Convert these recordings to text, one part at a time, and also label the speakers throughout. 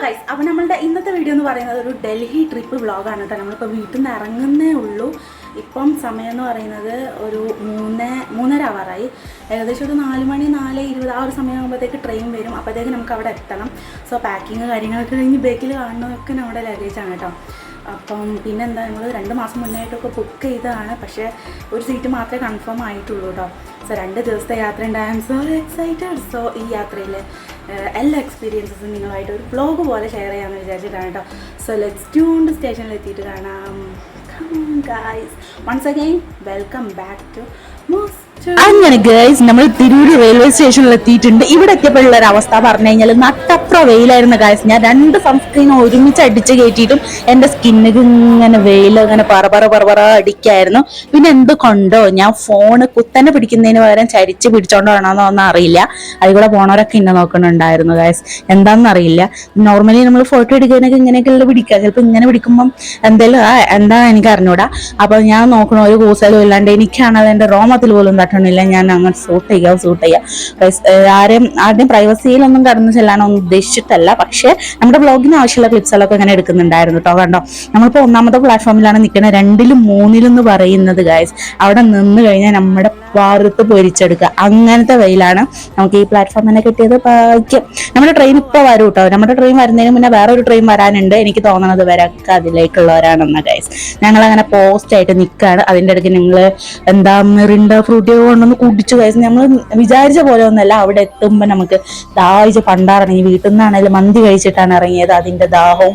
Speaker 1: Guys, അപ്പോൾ നമ്മളുടെ ഇന്നത്തെ വീഡിയോ എന്ന് പറയുന്നത് ഒരു ഡൽഹി ട്രിപ്പ് വ്ളോഗാണ് കേട്ടോ. നമ്മളിപ്പോൾ വീട്ടിൽ നിന്ന് ഇറങ്ങുന്നേ ഉള്ളൂ. ഇപ്പം സമയം എന്ന് പറയുന്നത് ഒരു 3:30 ആവാറായി. ഏകദേശം ഒരു 4 മണി 4:20 ആ ഒരു സമയമാകുമ്പോഴത്തേക്ക് ട്രെയിൻ വരും. അപ്പോഴത്തേക്ക് നമുക്ക് അവിടെ എത്തണം. സോ പാക്കിങ് കാര്യങ്ങളൊക്കെ കഴിഞ്ഞ് ബേക്കിൽ കാണുന്നതൊക്കെ നമ്മുടെ ലഗേജാണ് കേട്ടോ. അപ്പം പിന്നെന്താ, ഞങ്ങൾ 2 മാസം മുന്നായിട്ടൊക്കെ ബുക്ക് ചെയ്തതാണ്. പക്ഷേ ഒരു സീറ്റ് മാത്രമേ കൺഫേം ആയിട്ടുള്ളൂ കേട്ടോ. സോ 2 ദിവസത്തെ യാത്ര ഉണ്ട്. I am so excited. So ഈ യാത്രയിൽ എല്ലാ എക്സ്പീരിയൻസസും നിങ്ങളായിട്ട് ഒരു വ്ലോഗ് പോലെ ഷെയർ ചെയ്യാമെന്ന് വിചാരിച്ചിട്ടാണ് കേട്ടോ. സോ ലെറ്റ്സ് ട്യൂൺഡ് സ്റ്റേഷനിൽ എത്തിയിട്ട് കാണാം. Guys, once again welcome back to
Speaker 2: അങ്ങനെ ഗൈസ്, നമ്മൾ തിരൂര് റെയിൽവേ സ്റ്റേഷനിൽ എത്തിയിട്ടുണ്ട്. ഇവിടെ എത്തിയപ്പോഴുള്ള ഒരു അവസ്ഥ പറഞ്ഞു കഴിഞ്ഞാൽ നട്ടപ്ര വെയിലായിരുന്നു ഗൈസ്. ഞാൻ 2 സൺസ്ക്രീൻ ഒരുമിച്ച് അടിച്ച് കയറ്റിയിട്ടും എൻ്റെ സ്കിന്നിന് ഇങ്ങനെ വെയിൽ ഇങ്ങനെ പറ അടിക്കായിരുന്നു. പിന്നെ എന്തുകൊണ്ടോ ഞാൻ ഫോണ് കുത്തനെ പിടിക്കുന്നതിന് പകരം ചരിച്ച് പിടിച്ചോണ്ടോ ആണോന്നോ ഒന്നും അറിയില്ല. അതിൽ കൂടെ പോണവരൊക്കെ ഇന്നെ നോക്കുന്നുണ്ടായിരുന്നു ഗൈസ്. എന്താണെന്ന് അറിയില്ല. നോർമലി നമ്മൾ ഫോട്ടോ എടുക്കാനൊക്കെ ഇങ്ങനെയൊക്കെയുള്ള പിടിക്കുക. ചിലപ്പോൾ ഇങ്ങനെ പിടിക്കുമ്പം എന്തായാലും എന്താണെന്ന് എനിക്ക് അറിഞ്ഞൂടാ. അപ്പൊ ഞാൻ നോക്കണ ഒരു കൂസലും ഇല്ലാണ്ട് എനിക്കാണത് എൻ്റെ റോമത്തിൽ പോലും തട്ടണില്ല. ഞാൻ അങ്ങനെ സൂട്ട് ചെയ്യാം. ആരുടെയും പ്രൈവസിയിലൊന്നും കടന്നു ചെല്ലാനൊന്നും ഉദ്ദേശിച്ചിട്ടല്ല. പക്ഷെ നമ്മുടെ ബ്ലോഗിന് ആവശ്യമുള്ള ക്ലിപ്സുകളൊക്കെ ഇങ്ങനെ എടുക്കുന്നുണ്ടായിരുന്നു കേട്ടോ. കണ്ടോ, നമ്മളിപ്പോൾ 1ാമത്തെ പ്ലാറ്റ്ഫോമിലാണ് നിൽക്കുന്നത്. 2-ലും 3-ലും എന്ന് പറയുന്നത് ഗൈസ്. അവിടെ നിന്ന് കഴിഞ്ഞാൽ നമ്മുടെ വാർത്ത് പൊരിച്ചെടുക്കുക. അങ്ങനത്തെ വെയിലാണ് നമുക്ക് ഈ പ്ലാറ്റ്ഫോം തന്നെ കിട്ടിയത്. ഭാഗ്യം. നമ്മുടെ ട്രെയിൻ ഇപ്പോൾ വരും കേട്ടോ. നമ്മുടെ ട്രെയിൻ വരുന്നതിന് മുന്നേ വേറൊരു ട്രെയിൻ വരാനുണ്ട്. എനിക്ക് തോന്നണത് വരൊക്കെ അതിലേക്കുള്ളവരാണെന്ന് ഗൈസ്. ഞങ്ങൾ അങ്ങനെ പോസ്റ്റ് ആയിട്ട് നിൽക്കുകയാണ്. അതിൻ്റെ ഇടയ്ക്ക് നിങ്ങൾ എന്താ മിറിണ്ട ഫ്രൂട്ടി കൊണ്ടൊന്ന് കുടിച്ചു ഗൈസ്. നമ്മൾ വിചാരിച്ച പോലെ ഒന്നല്ല. അവിടെ എത്തുമ്പോൾ നമുക്ക് ദാഹിച്ച് പണ്ടാറിറങ്ങി. വീട്ടിൽ നിന്നാണെങ്കിലും മന്തി കഴിച്ചിട്ടാണ് ഇറങ്ങിയത്. അതിന്റെ ദാഹവും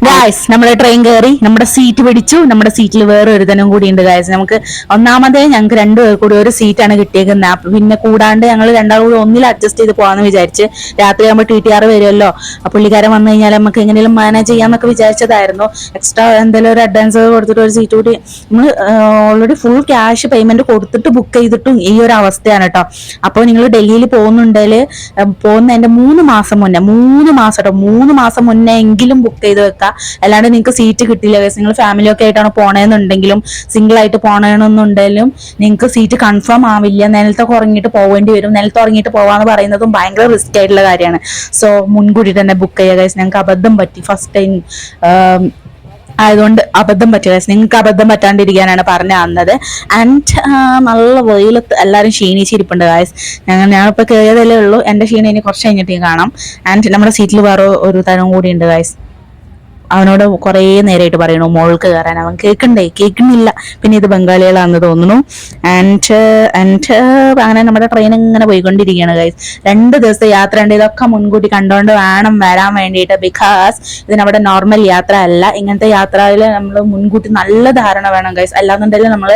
Speaker 2: ഗൈസ്. നമ്മൾ ട്രെയിൻ കയറി, നമ്മുടെ സീറ്റ് പിടിച്ചു. നമ്മുടെ സീറ്റിൽ വേറെ ഒരുതനും കൂടി ഉണ്ട് ഗൈസ്. നമുക്ക് ഒന്നാമതേ ഞങ്ങൾക്ക് 2 പേർ കൂടി ഒരു സീറ്റാണ് കിട്ടിയേക്കുന്നത്. പിന്നെ കൂടാണ്ട് ഞങ്ങൾ 2 കൂടി ഒന്നിൽ അഡ്ജസ്റ്റ് ചെയ്ത് പോകാന്ന് വിചാരിച്ച്. രാത്രി ആകുമ്പോൾ TTR വരുമല്ലോ. പുള്ളിക്കാരൻ വന്നു കഴിഞ്ഞാൽ നമുക്ക് എങ്ങനെയും മാനേജ് ചെയ്യാന്നൊക്കെ വിചാരിച്ചതായിരുന്നു. എക്സ്ട്രാ എന്തെങ്കിലും ഒരു അഡ്വാൻസ് കൊടുത്തിട്ട് ഒരു സീറ്റ് കൂടി നമ്മൾ ഓൾറെഡി ഫുൾ ക്യാഷ് പേയ്മെന്റ് കൊടുത്തിട്ട് ബുക്ക് ചെയ്തിട്ടും ഈ ഒരു അവസ്ഥയാണ് കേട്ടോ. അപ്പോൾ നിങ്ങൾ ഡൽഹിയിൽ പോകുന്നുണ്ടെങ്കിൽ പോകുന്നതിന്റെ 3 മാസം മുന്നേ 3 മാസം മുന്നേ എങ്കിലും ബുക്ക് ചെയ്ത് വെക്കുക. അല്ലാണ്ട് നിങ്ങൾക്ക് സീറ്റ് കിട്ടില്ല. നിങ്ങൾ ഫാമിലി ഒക്കെ ആയിട്ടാണ് പോണേന്നുണ്ടെങ്കിലും സിംഗിൾ ആയിട്ട് പോകണമെന്നുണ്ടെങ്കിലും നിങ്ങൾക്ക് സീറ്റ് കൺഫേം ആവില്ല. നിലത്തൊക്കെ ഉറങ്ങിയിട്ട് പോകേണ്ടി വരും. നിലത്ത് ഉറങ്ങിയിട്ട് പോവാന്ന് പറയുന്നതും ഭയങ്കര റിസ്ക് ആയിട്ടുള്ള കാര്യമാണ്. സോ മുൻകൂട്ടി തന്നെ ബുക്ക് ചെയ്യുക ഗൈസ്. ഞങ്ങൾക്ക് അബദ്ധം പറ്റി ഫസ്റ്റ് ടൈം ആയതുകൊണ്ട് അബദ്ധം പറ്റുക. നിങ്ങൾക്ക് അബദ്ധം പറ്റാണ്ടിരിക്കാനാണ് പറഞ്ഞു തന്നത്. ആൻഡ് നല്ല വെയിലത്ത് എല്ലാവരും ക്ഷീണിച്ചിരിപ്പുണ്ട് ഗായ്സ്. ഞാനിപ്പോൾ കയറിയതല്ലേ ഉള്ളൂ. എൻ്റെ ക്ഷീണം ഇനി കുറച്ച് കഴിഞ്ഞിട്ട് കാണാം. ആൻഡ് നമ്മുടെ സീറ്റിൽ വേറെ ഒരു തരം കൂടി ഉണ്ട് ഗായ്സ്. അവനോട് കുറേ നേരമായിട്ട് പറയണു മോൾക്ക് കയറാൻ. അവൻ കേൾക്കുന്നില്ല. പിന്നെ ഇത് ബംഗാളികളാണെന്ന് തോന്നുന്നു. ആൻഡ് അങ്ങനെ നമ്മുടെ ട്രെയിൻ ഇങ്ങനെ പോയിക്കൊണ്ടിരിക്കുകയാണ് ഗൈസ്. 2 ദിവസത്തെ യാത്ര ഉണ്ട്. ഇതൊക്കെ മുൻകൂട്ടി കണ്ടുകൊണ്ട് വേണം വരാൻ വേണ്ടിയിട്ട്. ബിക്കോസ് ഇത് നമ്മുടെ നോർമൽ യാത്ര അല്ല. ഇങ്ങനത്തെ യാത്രയിൽ നമ്മൾ മുൻകൂട്ടി നല്ല ധാരണ വേണം ഗൈസ്. അല്ലാന്നുണ്ടെങ്കിൽ നമ്മൾ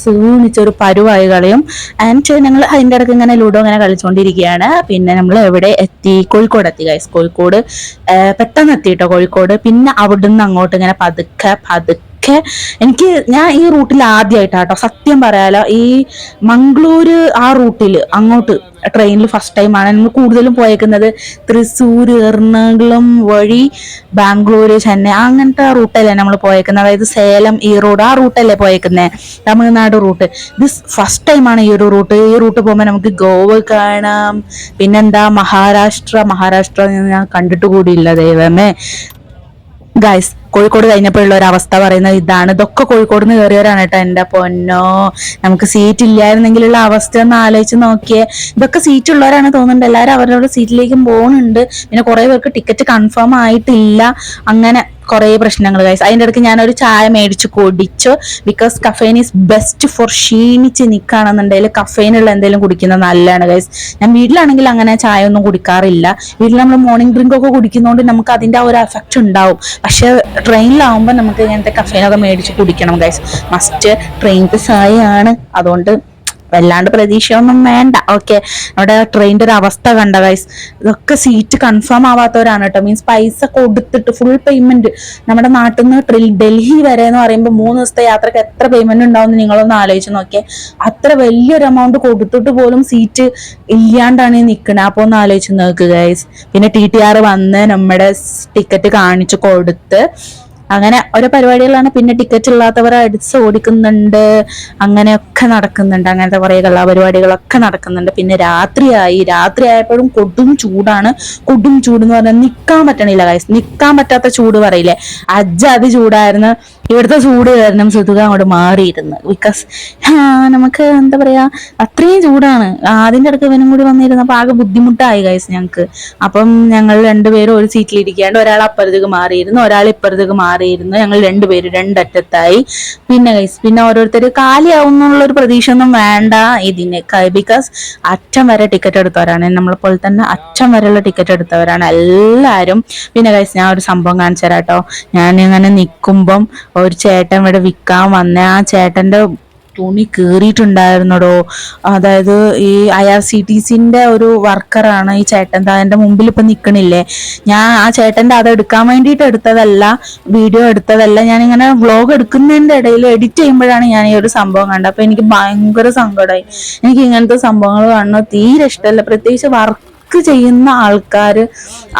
Speaker 2: സൂണിച്ചൊരു പരുവായി കളയും. ആൻഡ് ഞങ്ങൾ അതിൻ്റെ ഇടയ്ക്ക് ഇങ്ങനെ ലൂഡോ ഇങ്ങനെ കളിച്ചുകൊണ്ടിരിക്കുകയാണ്. പിന്നെ നമ്മൾ എവിടെ എത്തി? കോഴിക്കോട് എത്തി ഗൈസ്. കോഴിക്കോട് പെട്ടെന്ന് എത്തിയിട്ടോ കോഴിക്കോട്. പിന്നെ അവിടുന്ന് അങ്ങോട്ട് ഇങ്ങനെ പതുക്കെ ഞാൻ ഈ റൂട്ടിൽ ആദ്യമായിട്ടാട്ടോ സത്യം പറയാലോ. ഈ മംഗളൂര് ആ റൂട്ടിൽ അങ്ങോട്ട് ട്രെയിനിൽ ഫസ്റ്റ് ടൈമാണ്. നമ്മൾ കൂടുതലും പോയേക്കുന്നത് തൃശ്ശൂർ, എറണാകുളം വഴി ബാംഗ്ലൂര്, ചെന്നൈ അങ്ങനത്തെ റൂട്ടല്ലേ നമ്മൾ പോയേക്കുന്നത്. അതായത് സേലം, ഈറോഡ് ആ റൂട്ടല്ലേ പോയേക്കുന്നത്, തമിഴ്നാട് റൂട്ട്. ഇത് ഫസ്റ്റ് ടൈമാണ് ഈ ഒരു റൂട്ട്. ഈ റൂട്ട് പോകുമ്പോൾ നമുക്ക് ഗോവ കാണാം. പിന്നെന്താ മഹാരാഷ്ട്ര ഞാൻ കണ്ടിട്ട് കൂടിയില്ല ദൈവമേ ഗൈസ്. കോഴിക്കോട് കഴിഞ്ഞപ്പോഴുള്ള ഒരു അവസ്ഥ പറയുന്നത് ഇതാണ്. ഇതൊക്കെ കോഴിക്കോട് നിന്ന് കയറിയവരാണ് കേട്ടോ. എൻ്റെ പൊന്നോ, നമുക്ക് സീറ്റ് ഇല്ലായിരുന്നെങ്കിലുള്ള അവസ്ഥ ഒന്ന് ആലോചിച്ച് നോക്കിയേ. ഇതൊക്കെ സീറ്റ് ഉള്ളവരാണ് തോന്നുന്നുണ്ട്. എല്ലാവരും അവരുടെ സീറ്റിലേക്കും പോകുന്നുണ്ട്. പിന്നെ കുറെ പേർക്ക് ടിക്കറ്റ് കൺഫേം ആയിട്ടില്ല. അങ്ങനെ കുറേ പ്രശ്നങ്ങൾ ഗൈസ്. അതിൻ്റെ ഇടയ്ക്ക് ഞാനൊരു ചായ മേടിച്ച് കുടിച്ചു. Because caffeine is best for ക്ഷീണിച്ച് നിൽക്കുകയാണെന്നുണ്ടെങ്കിൽ കഫൈനുള്ള എന്തെങ്കിലും കുടിക്കുന്നത് നല്ലതാണ് ഗൈസ്. ഞാൻ വീട്ടിലാണെങ്കിൽ അങ്ങനെ ചായ ഒന്നും കുടിക്കാറില്ല. വീട്ടിൽ നമ്മൾ മോർണിംഗ് ഡ്രിങ്ക് ഒക്കെ കുടിക്കുന്നതുകൊണ്ട് നമുക്ക് അതിൻ്റെ ആ ഒരു എഫക്റ്റ് ഉണ്ടാവും. പക്ഷെ ട്രെയിനിലാവുമ്പോൾ നമുക്ക് ഇങ്ങനത്തെ കഫൈനൊക്കെ മേടിച്ച് കുടിക്കണം ഗൈസ്. മസ്റ്റ്. ട്രെയിനിൻ്റെ ചായയാണ്. അതുകൊണ്ട് വല്ലാണ്ട് പ്രതീക്ഷയൊന്നും വേണ്ട. ഓക്കെ, അവിടെ ട്രെയിനിന്റെ ഒരു അവസ്ഥ കണ്ട ഗൈസ്. ഇതൊക്കെ സീറ്റ് കൺഫേം ആവാത്തവരാണ് കേട്ടോ. മീൻസ് പൈസ കൊടുത്തിട്ട് ഫുൾ പേയ്മെന്റ്. നമ്മുടെ നാട്ടിൽ നിന്ന് ഡൽഹി വരെ എന്ന് പറയുമ്പോൾ 3 ദിവസത്തെ യാത്രക്ക് എത്ര പേയ്മെന്റ് ഉണ്ടാവും നിങ്ങളൊന്ന് ആലോചിച്ച് നോക്കിയേ. അത്ര വലിയൊരു എമൗണ്ട് കൊടുത്തിട്ട് പോലും സീറ്റ് ഇല്ലാണ്ടാണ് നിൽക്കുന്നത്. അപ്പൊ ഒന്ന് ആലോചിച്ച് നോക്ക് ഗൈസ്. പിന്നെ TTR വന്ന് നമ്മുടെ ടിക്കറ്റ് കാണിച്ചു കൊടുത്ത് അങ്ങനെ ഓരോ പരിപാടികളാണ്. പിന്നെ ടിക്കറ്റ് ഇല്ലാത്തവരെ അടിച്ച് ഓടിക്കുന്നുണ്ട്, അങ്ങനെയൊക്കെ നടക്കുന്നുണ്ട്. അങ്ങനത്തെ കുറെ കലാപരിപാടികളൊക്കെ നടക്കുന്നുണ്ട്. പിന്നെ രാത്രിയായപ്പോഴും കൊടും ചൂടാണ്. കൊടും ചൂട് എന്ന് പറഞ്ഞാൽ നിക്കാൻ പറ്റണില്ല ഗൈസ്, നിക്കാൻ പറ്റാത്ത ചൂട് പറയില്ലേ, അജ്ജാതി ചൂടായിരുന്നു. ഇവിടുത്തെ ചൂട് കാരണം സുതുക അങ്ങോട്ട് മാറിയിരുന്നു. ബിക്കോസ് നമുക്ക് എന്താ പറയാ, അത്രയും ചൂടാണ്. അതിന്റെ അടുത്ത് ഇവനും കൂടി വന്നിരുന്നപ്പോൾ ആകെ ബുദ്ധിമുട്ടായി ഗൈസ് ഞങ്ങൾക്ക്. അപ്പം ഞങ്ങൾ രണ്ടുപേരും ഒരു സീറ്റിൽ ഇരിക്കാണ്ട് ഒരാൾ അപ്പുറത്തേക്ക് മാറിയിരുന്നു, ഒരാൾ ഇപ്പുറത്തേക്ക് മാറിയിരുന്നു. ഞങ്ങൾ രണ്ടുപേരും രണ്ടറ്റത്തായി. പിന്നെ ഗൈസ് പിന്നെ ഓരോരുത്തർ കാലിയാവുന്നുള്ളൊരു പ്രതീക്ഷ ഒന്നും വേണ്ട ഇതിന്, ബിക്കോസ് അറ്റം വരെ ടിക്കറ്റ് എടുത്തവരാണ്, നമ്മളെ പോലെ തന്നെ അറ്റം വരെയുള്ള ടിക്കറ്റ് എടുത്തവരാണ് എല്ലാവരും. പിന്നെ ഗൈസ് ഞാൻ ഒരു സംഭവം കാണിച്ചു തരാം കേട്ടോ. ഞാൻ ഇങ്ങനെ നിൽക്കുമ്പം ഒരു ചേട്ടൻ ഇവിടെ വിൽക്കാൻ വന്ന ആ ചേട്ടന്റെ തുണി കീറിയിട്ടുണ്ടായിരുന്നടോ. അതായത് ഈ IRCTCന്റെ ഒരു വർക്കറാണ് ഈ ചേട്ടൻ. എന്റെ മുമ്പിൽ ഇപ്പൊ നിക്കണില്ലേ, ഞാൻ ആ ചേട്ടന്റെ അത് എടുക്കാൻ വേണ്ടിയിട്ട് എടുത്തതല്ല, വീഡിയോ എടുത്തതല്ല. ഞാനിങ്ങനെ വ്ളോഗ് എടുക്കുന്നതിന്റെ ഇടയിൽ എഡിറ്റ് ചെയ്യുമ്പോഴാണ് ഞാൻ ഈ ഒരു സംഭവം കണ്ടത്. അപ്പൊ എനിക്ക് ഭയങ്കര സങ്കടമായി. എനിക്ക് ഇങ്ങനത്തെ സംഭവങ്ങൾ കാണുന്നത് തീരെ ഇഷ്ടമല്ല, പ്രത്യേകിച്ച് വർക്ക് ചെയ്യുന്ന ആൾക്കാർ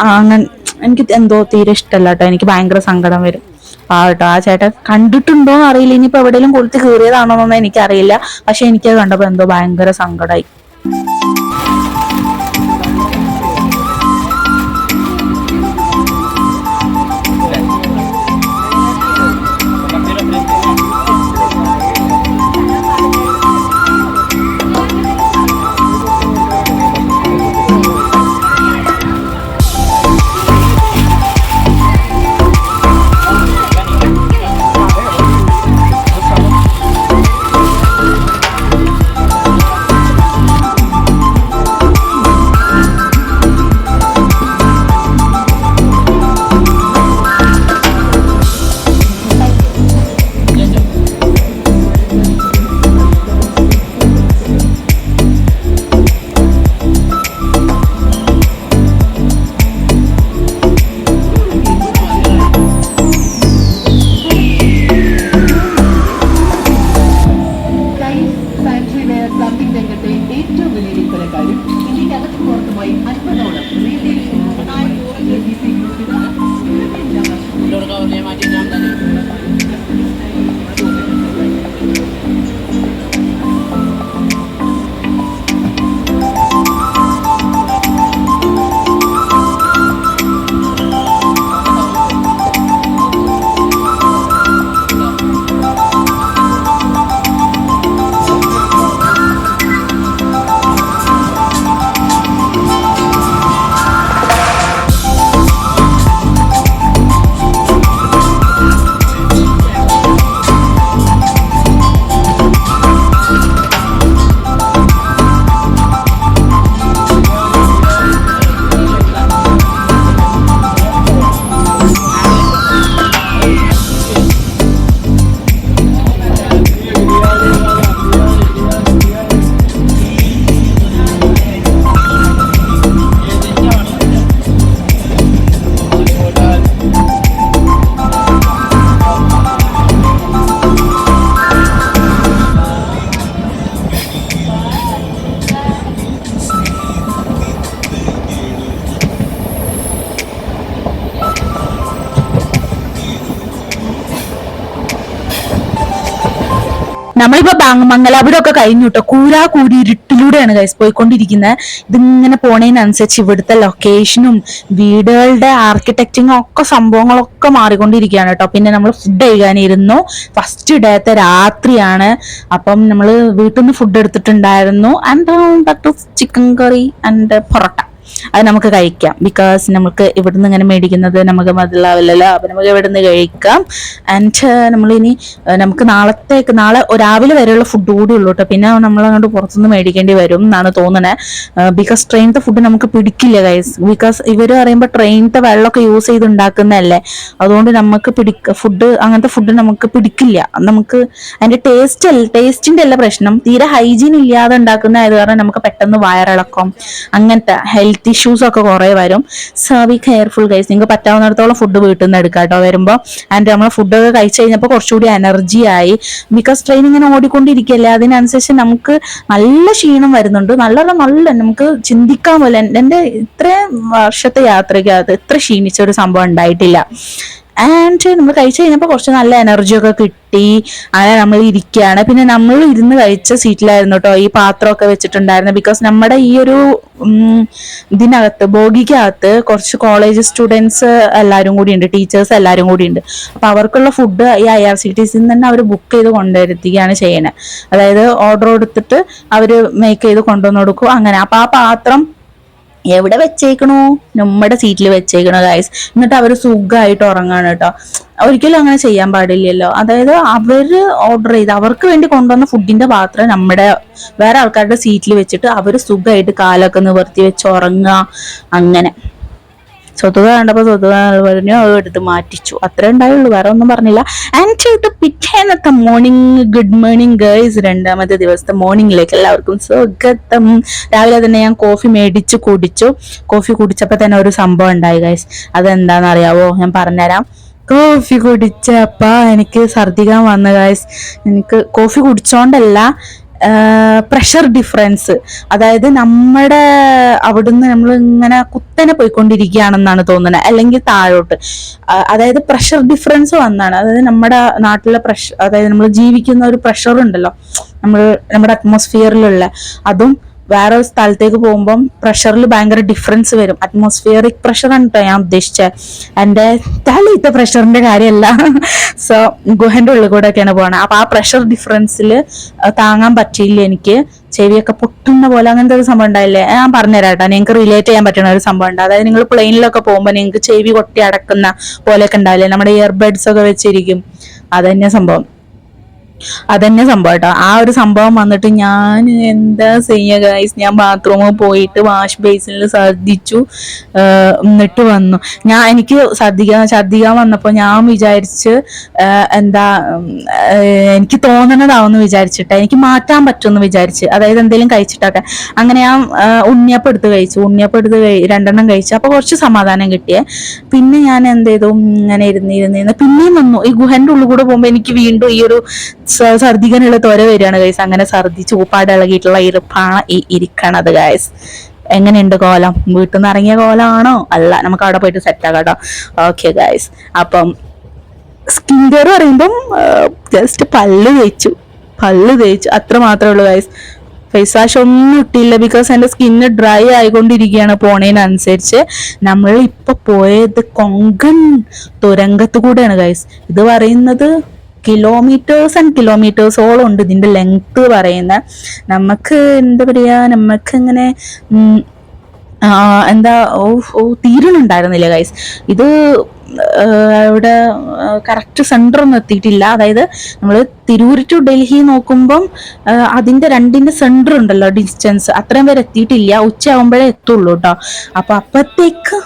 Speaker 2: അങ്ങനെ എനിക്ക് എന്തോ തീരെ ഇഷ്ടമല്ല കേട്ടോ. എനിക്ക് ഭയങ്കര സങ്കടം വരും. കേട്ടോ ആ ചേട്ടൻ കണ്ടിട്ടുണ്ടോ എന്ന് അറിയില്ല, ഇനിയിപ്പോ എവിടെയെങ്കിലും കൊളുത്തി കീറിയതാണോന്നൊന്നും എനിക്കറിയില്ല. പക്ഷെ എനിക്കത് കണ്ടപ്പോ എന്തോ ഭയങ്കര സങ്കടമായി. നമ്മളിപ്പോ മംഗലാപുരം ഒക്കെ കഴിഞ്ഞു കേട്ടോ. കൂരി ഇരുട്ടിലൂടെയാണ് ഗൈസ് പോയിക്കൊണ്ടിരിക്കുന്നത്. ഇതിങ്ങനെ പോണതിനനുസരിച്ച് ഇവിടുത്തെ ലൊക്കേഷനും വീടുകളുടെ ആർക്കിടെക്ചറും ഒക്കെ സംഭവങ്ങളൊക്കെ മാറിക്കൊണ്ടിരിക്കുകയാണ് കേട്ടോ. പിന്നെ നമ്മൾ ഫുഡ് കഴിക്കാനിരുന്നു. ഫസ്റ്റ് ഡേത്തെ രാത്രിയാണ്. അപ്പം നമ്മൾ വീട്ടിൽ നിന്ന് ഫുഡ് എടുത്തിട്ടുണ്ടായിരുന്നു. And chicken curry and parotta. അത് നമുക്ക് കഴിക്കാം. ബിക്കോസ് നമുക്ക് ഇവിടുന്ന് ഇങ്ങനെ മേടിക്കുന്നത് നമുക്ക് മതിലാവില്ലല്ലോ. അപ്പൊ നമുക്ക് ഇവിടുന്ന് കഴിക്കാം. ആൻഡ് നമ്മളിനി നമുക്ക് നാളെ രാവിലെ വരെയുള്ള ഫുഡ് കൂടി ഉള്ളൂ കേട്ടോ. പിന്നെ നമ്മൾ അങ്ങോട്ട് പുറത്തുനിന്ന് മേടിക്കേണ്ടി വരും എന്നാണ് തോന്നുന്നത്. ബിക്കോസ് ട്രെയിനത്തെ ഫുഡ് നമുക്ക് പിടിക്കില്ല ഗൈസ്. ബിക്കോസ് ഇവർ പറയുമ്പോൾ ട്രെയിനത്തെ വെള്ളമൊക്കെ യൂസ് ചെയ്ത് ഉണ്ടാക്കുന്നതല്ലേ, അതുകൊണ്ട് നമുക്ക് അങ്ങനത്തെ ഫുഡ് നമുക്ക് പിടിക്കില്ല. നമുക്ക് അതിന്റെ ടേസ്റ്റിന്റെ അല്ല പ്രശ്നം, തീരെ ഹൈജീൻ ഇല്ലാതെ ഉണ്ടാക്കുന്നതായത് കാരണം നമുക്ക് പെട്ടെന്ന് വയറിളക്കം അങ്ങനത്തെ ഹെൽത്ത് ഇഷ്യൂസ് ഒക്കെ കുറെ വരും. So be careful guys. നിങ്ങൾക്ക് പറ്റാവുന്നിടത്തോളം ഫുഡ് വീട്ടിൽ നിന്ന് എടുക്കാം കേട്ടോ വരുമ്പോൾ. ആൻഡ് നമ്മൾ ഫുഡൊക്കെ കഴിച്ചു കഴിഞ്ഞപ്പോൾ കുറച്ചുകൂടി എനർജി ആയി. ബിക്കോസ് ട്രെയിൻ ഇങ്ങനെ ഓടിക്കൊണ്ടിരിക്കുകയല്ലേ, അതിനനുസരിച്ച് നമുക്ക് നല്ല ക്ഷീണം വരുന്നുണ്ട്. നല്ല നമുക്ക് ചിന്തിക്കാൻ പോലെ എൻ്റെ ഇത്രയും വർഷത്തെ യാത്രയ്ക്ക് അത് ഇത്ര ക്ഷീണിച്ച ഒരു സംഭവം ഉണ്ടായിട്ടില്ല. ആൻഡ് നമ്മൾ കഴിച്ചു കഴിഞ്ഞപ്പോൾ കുറച്ച് നല്ല എനർജിയൊക്കെ കിട്ടി. അങ്ങനെ നമ്മൾ ഇരിക്കുകയാണ്. പിന്നെ നമ്മൾ ഇരുന്ന് കഴിച്ച സീറ്റിലായിരുന്നു കേട്ടോ ഈ പാത്രമൊക്കെ വെച്ചിട്ടുണ്ടായിരുന്നത്. ബിക്കോസ് നമ്മുടെ ഈ ഒരു ഇതിനകത്ത് ബോഗിക്കകത്ത് കുറച്ച് കോളേജ് സ്റ്റുഡൻസ് എല്ലാവരും കൂടി ഉണ്ട്, ടീച്ചേഴ്സ് എല്ലാവരും കൂടി ഉണ്ട്. അപ്പൊ അവർക്കുള്ള ഫുഡ് ഈ IRCTC തന്നെ അവർ ബുക്ക് ചെയ്ത് കൊണ്ടുവരുത്തുകയാണ് ചെയ്യണേ. അതായത് ഓർഡർ കൊടുത്തിട്ട് അവർ മേക്ക് ചെയ്ത് കൊണ്ടുവന്ന് കൊടുക്കും അങ്ങനെ. അപ്പൊ ആ പാത്രം എവിടെ വെച്ചേക്കണു? നമ്മുടെ സീറ്റിൽ വെച്ചേക്കണു ഗൈസ്. എന്നിട്ട് അവർ സുഖമായിട്ട് ഉറങ്ങാണ് കേട്ടോ. ഒരിക്കലും അങ്ങനെ ചെയ്യാൻ പാടില്ലല്ലോ. അതായത് അവര് ഓർഡർ ചെയ്ത് അവർക്ക് വേണ്ടി കൊണ്ടുവന്ന ഫുഡിന്റെ പാത്രം നമ്മുടെ വേറെ ആൾക്കാരുടെ സീറ്റിൽ വെച്ചിട്ട് അവര് സുഖമായിട്ട് കാലൊക്കെ നിവർത്തി വെച്ച് ഉറങ്ങുക അങ്ങനെ. സ്വത്തുക കണ്ടപ്പോൾ സ്വത്തുക പറഞ്ഞു എടുത്ത് മാറ്റിച്ചു, അത്രേ ഉണ്ടായുള്ളൂ, വേറെ ഒന്നും പറഞ്ഞില്ല. ആൻഡ് പിറ്റേന്നത്തെ മോർണിംഗ്, ഗുഡ് മോർണിംഗ് ഗേൾസ്. രണ്ടാമത്തെ ദിവസത്തെ മോർണിംഗിലേക്ക് എല്ലാവർക്കും സ്വാഗതം. രാവിലെ തന്നെ ഞാൻ കോഫി മേടിച്ച് കുടിച്ചു. കോഫി കുടിച്ചപ്പോൾ തന്നെ ഒരു സംഭവം ഉണ്ടായി ഗൈസ്. അതെന്താണെന്ന് അറിയാവോ? ഞാൻ പറഞ്ഞുതരാം. കോഫി കുടിച്ചപ്പ എനിക്ക് ഛർദ്ദിക്കാൻ വന്നു ഗൈസ്. എനിക്ക് കോഫി കുടിച്ചോണ്ടല്ല, പ്രഷർ ഡിഫറൻസ്. അതായത് നമ്മുടെ അവിടുന്ന് നമ്മൾ ഇങ്ങനെ കുത്തനെ പോയിക്കൊണ്ടിരിക്കുകയാണെന്നാണ് തോന്നുന്നത്, അല്ലെങ്കിൽ താഴോട്ട്. അതായത് പ്രഷർ ഡിഫറൻസ് വന്നാണ്. അതായത് നമ്മുടെ നാട്ടിലെ പ്രഷർ, അതായത് നമ്മൾ ജീവിക്കുന്ന ഒരു പ്രഷർ ഉണ്ടല്ലോ നമ്മുടെ അറ്റ്മോസ്ഫിയറിലുള്ള, അതും വേറെ ഒരു സ്ഥലത്തേക്ക് പോകുമ്പം പ്രഷറിൽ ഭയങ്കര ഡിഫറൻസ് വരും. അറ്റ്മോസ്ഫിയറിക് പ്രഷറാണ് കേട്ടോ ഞാൻ ഉദ്ദേശിച്ചത്, എൻ്റെ തലയിലത്തെ പ്രഷറിന്റെ കാര്യമല്ല. സോ ഗുഹന്റെ ഉള്ളിൽ കൂടെ ഒക്കെയാണ് പോകണത്. അപ്പൊ ആ പ്രഷർ ഡിഫറൻസിൽ താങ്ങാൻ പറ്റിയില്ല എനിക്ക്. ചെവിയൊക്കെ പൊട്ടുന്ന പോലെ അങ്ങനത്തെ ഒരു സംഭവം ഉണ്ടായില്ലേ? ഞാൻ പറഞ്ഞുതരാം കേട്ടോ, നിങ്ങൾക്ക് റിലേറ്റ് ചെയ്യാൻ പറ്റുന്ന ഒരു സംഭവം ഉണ്ട്. അതായത് നിങ്ങൾ പ്ലെയിനിലൊക്കെ പോകുമ്പോൾ നിങ്ങൾക്ക് ചെവി കൊട്ടി അടക്കുന്ന പോലെയൊക്കെ ഉണ്ടാവില്ലേ, നമ്മുടെ ഇയർബഡ്സ് ഒക്കെ വെച്ചിരിക്കും. അതന്നെ സംഭവം കേട്ടോ. ആ ഒരു സംഭവം വന്നിട്ട് ഞാൻ എന്താ ചെയ്യുക ഗൈസ്, ഞാൻ ബാത്റൂമിൽ പോയിട്ട് വാഷ് ബേസിനിൽ ഛർദ്ദിച്ചു. എന്നിട്ട് വന്നു. എനിക്ക് ഛർദ്ദിക്കാൻ വന്നപ്പോൾ ഞാൻ വിചാരിച്ച് എനിക്ക് തോന്നണതാവെന്ന് വിചാരിച്ചിട്ട് എനിക്ക് മാറ്റാൻ പറ്റുമെന്ന് വിചാരിച്ച്, അതായത് എന്തെങ്കിലും കഴിച്ചിട്ടൊക്കെ. അങ്ങനെ ഞാൻ ഉണ്ണിയപ്പം എടുത്ത് കഴിച്ചു. 2 കഴിച്ചു. അപ്പൊ കുറച്ച് സമാധാനം കിട്ടിയേ. പിന്നെ ഞാൻ എന്ത് ചെയ്തു, ഇങ്ങനെ ഇരുന്ന് പിന്നെയും വന്നു. ഈ ഗുഹന്റെ ഉള്ളിൽ കൂടെ പോകുമ്പോ എനിക്ക് വീണ്ടും ഈ ഒരു ഛർദ്ദിക്കാനുള്ള ത്വര വരികയാണ് ഗൈസ്. അങ്ങനെ ഛർദ്ദിച്ച് ഊപ്പാട് ഇളകിയിട്ടുള്ള ഇരിപ്പാണ് ഈ ഇരിക്കണത് ഗൈസ്. എങ്ങനെയുണ്ട് കോലം? വീട്ടിൽ നിന്ന് ഇറങ്ങിയ കോലമാണോ? അല്ല, നമുക്ക് അവിടെ പോയിട്ട് സെറ്റ് ആക്കാം കേട്ടോ. Okay guys. അപ്പം സ്കിൻ കെയർ പറയുമ്പം ജസ്റ്റ് പല്ല് തേച്ചു, അത്ര മാത്രമേ ഉള്ളൂ ഗൈസ്. ഫേസ് വാഷ് ഒന്നും ഇട്ടില്ല, ബിക്കോസ് എൻ്റെ സ്കിന്ന് ഡ്രൈ ആയിക്കൊണ്ടിരിക്കുകയാണ് പോണതിനനുസരിച്ച്. നമ്മൾ ഇപ്പൊ പോയത് കൊങ്കൺ തുരങ്കത്ത് കൂടെയാണ് ഗൈസ്. ഇത് പറയുന്നത് കിലോമീറ്റേഴ്സ് ആൻഡ് കിലോമീറ്റേഴ്സോളം ഉണ്ട് ഇതിന്റെ ലെങ്ത് പറയുന്നത്. നമുക്ക് എന്താ പറയാ, നമുക്ക് ഇങ്ങനെ തീരണുണ്ടായിരുന്നില്ല ഗൈസ്. ഇത് ഇവിടെ കറക്റ്റ് സെന്റർ ഒന്നും എത്തിയിട്ടില്ല. അതായത് നമ്മൾ തിരൂർ ടു ഡൽഹി നോക്കുമ്പം അതിന്റെ 2ന്റെ സെന്റർ ഉണ്ടല്ലോ, ഡിസ്റ്റൻസ്, അത്രയും വരെ എത്തിയിട്ടില്ല. ഉച്ചയാകുമ്പോഴേ എത്തുള്ളൂ കേട്ടോ. അപ്പത്തേക്ക്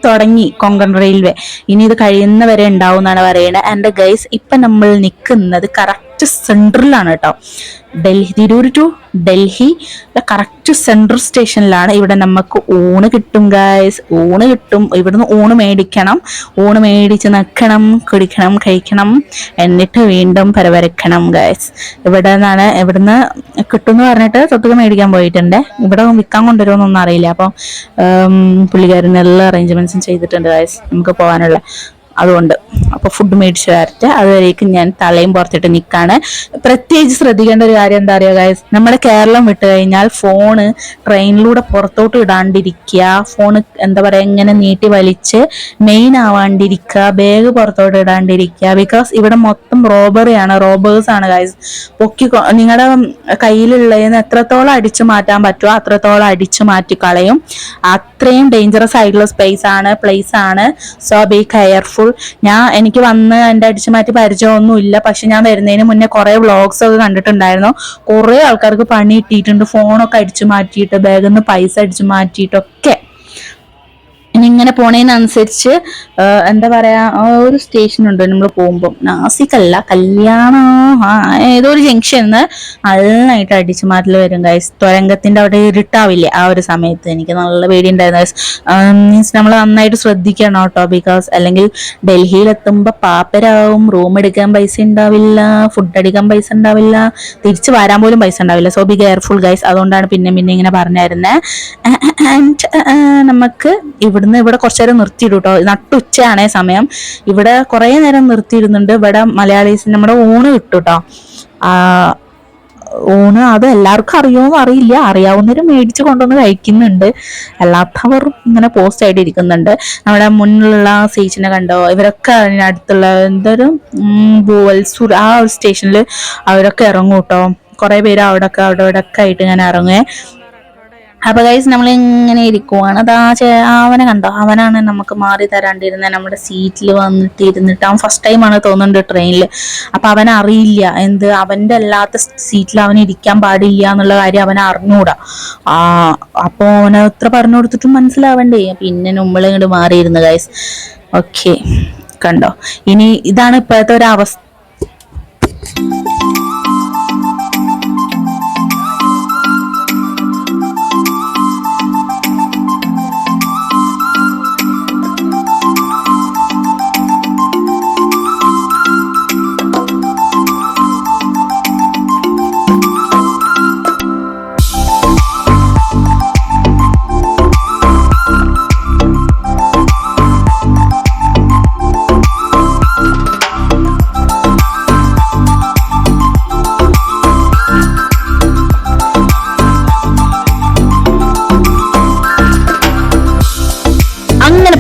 Speaker 2: തുടങ്ങി കൊങ്കൺ റെയിൽവേ. ഇനി ഇത് കഴിയുന്നവരെ ഉണ്ടാവും എന്നാണ് പറയുന്നത്. ആൻഡ് ഗൈസ്, ഇപ്പൊ നമ്മൾ നിൽക്കുന്നത് കറക്റ്റ് സെൻട്രലാണ് കേട്ടോ. Tirur to Delhi correct central സ്റ്റേഷനിലാണ്. ഇവിടെ നമുക്ക് ഊണ് കിട്ടും ഗൈസ്, ഊണ് കിട്ടും. ഇവിടുന്ന് ഊണ് മേടിക്കണം, ഊണ് മേടിച്ച് നിൽക്കണം, കുടിക്കണം, കഴിക്കണം, എന്നിട്ട് വീണ്ടും പരവരക്കണം ഗൈസ്. ഇവിടുന്ന് കിട്ടും എന്ന് പറഞ്ഞിട്ട് തൊട്ടുക മേടിക്കാൻ പോയിട്ടുണ്ട്. ഇവിടെ വിൽക്കാൻ കൊണ്ടുവരുമെന്നൊന്നും അറിയില്ല. അപ്പം പുള്ളിക്കാരൻ എല്ലാ അറേഞ്ച്മെന്റ്സും ചെയ്തിട്ടുണ്ട് ഗൈസ് നമുക്ക് പോകാനുള്ള. അതുകൊണ്ട് അപ്പൊ ഫുഡ് മേടിച്ച് വരട്ടെ, അതുവരേക്കും ഞാൻ തലയും പുറത്തിട്ട് നിൽക്കാണ്. പ്രത്യേകിച്ച് ശ്രദ്ധിക്കേണ്ട ഒരു കാര്യം എന്താ പറയുക ഗൈസ്, നമ്മുടെ കേരളം വിട്ട് കഴിഞ്ഞാൽ ഫോണ് ട്രെയിനിലൂടെ പുറത്തോട്ട് ഇടാണ്ടിരിക്കുക. ഫോണ് എന്താ പറയാ, ഇങ്ങനെ നീട്ടി വലിച്ച് മെയിൻ ആവാണ്ടിരിക്കുക, ബാഗ് പുറത്തോട്ട് ഇടാണ്ടിരിക്കുക. ബിക്കോസ് ഇവിടെ മൊത്തം റോബേഴ്സ് ആണ് ഗൈസ്. നിങ്ങളുടെ കയ്യിലുള്ളതിന് എത്രത്തോളം അടിച്ചു മാറ്റാൻ പറ്റുമോ അത്രത്തോളം അടിച്ചു മാറ്റി കളയും. അത്രയും ഡേഞ്ചറസ് ആയിട്ടുള്ള പ്ലേസ് ആണ്. So be careful. എനിക്ക് വന്ന് എൻ്റെ അടിച്ചു മാറ്റി പരിചയമൊന്നുമില്ല. പക്ഷെ ഞാൻ വരുന്നതിന് മുന്നേ കുറെ വ്ളോഗ്സ് ഒക്കെ കണ്ടിട്ടുണ്ടായിരുന്നു. കുറെ ആൾക്കാർക്ക് പണി കിട്ടിയിട്ടുണ്ട്, ഫോണൊക്കെ അടിച്ചു മാറ്റിയിട്ട്, ബാഗിൽ നിന്ന് പൈസ അടിച്ചു മാറ്റിയിട്ടൊക്കെ. ഇനി ഇങ്ങനെ പോണതിനനുസരിച്ച് എന്താ പറയാ, ഒരു സ്റ്റേഷൻ ഉണ്ട് നമ്മൾ പോകുമ്പോൾ, നാസിക്കല്ല, കല്യാണം, ഏതോ ഒരു ജംഗ്ഷനിന്ന് നന്നായിട്ട് അടിച്ചു മാറ്റൽ വരും ഗൈസ്. തുരങ്കത്തിന്റെ അവിടെ ഇരുട്ടാവില്ലേ ആ ഒരു സമയത്ത്? എനിക്ക് നല്ല പേടിയുണ്ടായിരുന്നു ഗൈസ്. മീൻസ് നമ്മൾ നന്നായിട്ട് ശ്രദ്ധിക്കണം കേട്ടോ. ബിക്കോസ് അല്ലെങ്കിൽ ഡൽഹിയിലെത്തുമ്പോൾ പാപ്പരാവും, റൂം എടുക്കാൻ പൈസ ഉണ്ടാവില്ല, ഫുഡ് അടിക്കാൻ പൈസ ഉണ്ടാവില്ല, തിരിച്ച് വരാൻ പോലും പൈസ ഉണ്ടാവില്ല. So be careful guys. അതുകൊണ്ടാണ് പിന്നെ ഇങ്ങനെ പറഞ്ഞായിരുന്നത്. ആൻഡ് നമുക്ക് ഇവിടുന്ന് ഇന്ന് ഇവിടെ കുറച്ചു നേരം നിർത്തിയിടും കേട്ടോ. നട്ടുച്ചയാണേ സമയം. ഇവിടെ കുറേ നേരം നിർത്തിയിടുന്നുണ്ട്. ഇവിടെ മലയാളീസ് നമ്മുടെ ഊണ് കിട്ടും കേട്ടോ. ഊണ് അത് എല്ലാവർക്കും അറിയുമോ അറിയില്ല, അറിയാവുന്നവരും മേടിച്ച് കൊണ്ടുവന്ന് കഴിക്കുന്നുണ്ട്, അല്ലാത്തവർ ഇങ്ങനെ പോസ്റ്റ് ആയിട്ട് ഇരിക്കുന്നുണ്ട്. നമ്മുടെ മുന്നിലുള്ള സീച്ചിനെ കണ്ടോ, ഇവരൊക്കെ അതിനടുത്തുള്ള എന്തൊരു ബോൽസൂർ ആ ഒരു സ്റ്റേഷനിൽ അവരൊക്കെ ഇറങ്ങും കേട്ടോ. കുറെ പേര് അവിടെ ഒക്കെ ആയിട്ട് ഇങ്ങനെ ഇറങ്ങുവേ. അപ്പൊ ഗൈസ് നമ്മൾ ഇങ്ങനെ ഇരിക്കുവാണ്. അതാ അവനെ കണ്ടോ, അവനാണ് നമുക്ക് മാറി തരാണ്ടിരുന്നത്. നമ്മുടെ സീറ്റിൽ വന്നിട്ട് ഇരുന്നിട്ട് അവൻ ഫസ്റ്റ് ടൈമാണ് തോന്നുന്നുണ്ട് ട്രെയിനിൽ. അപ്പൊ അവനറിയില്ല എന്ത് അവന്റെ അല്ലാത്ത സീറ്റിൽ അവൻ ഇരിക്കാൻ പാടില്ല എന്നുള്ള കാര്യം അവൻ അറിഞ്ഞൂടാ. അപ്പൊ അവന് എത്ര പറഞ്ഞു കൊടുത്തിട്ടും മനസ്സിലാവണ്ടേ. പിന്നെ നമ്മളിങ്ങോട്ട് മാറിയിരുന്നു ഗൈസ്. ഓക്കെ കണ്ടോ, ഇനി ഇതാണ് ഇപ്പോഴത്തെ ഒരു അവസ്ഥ.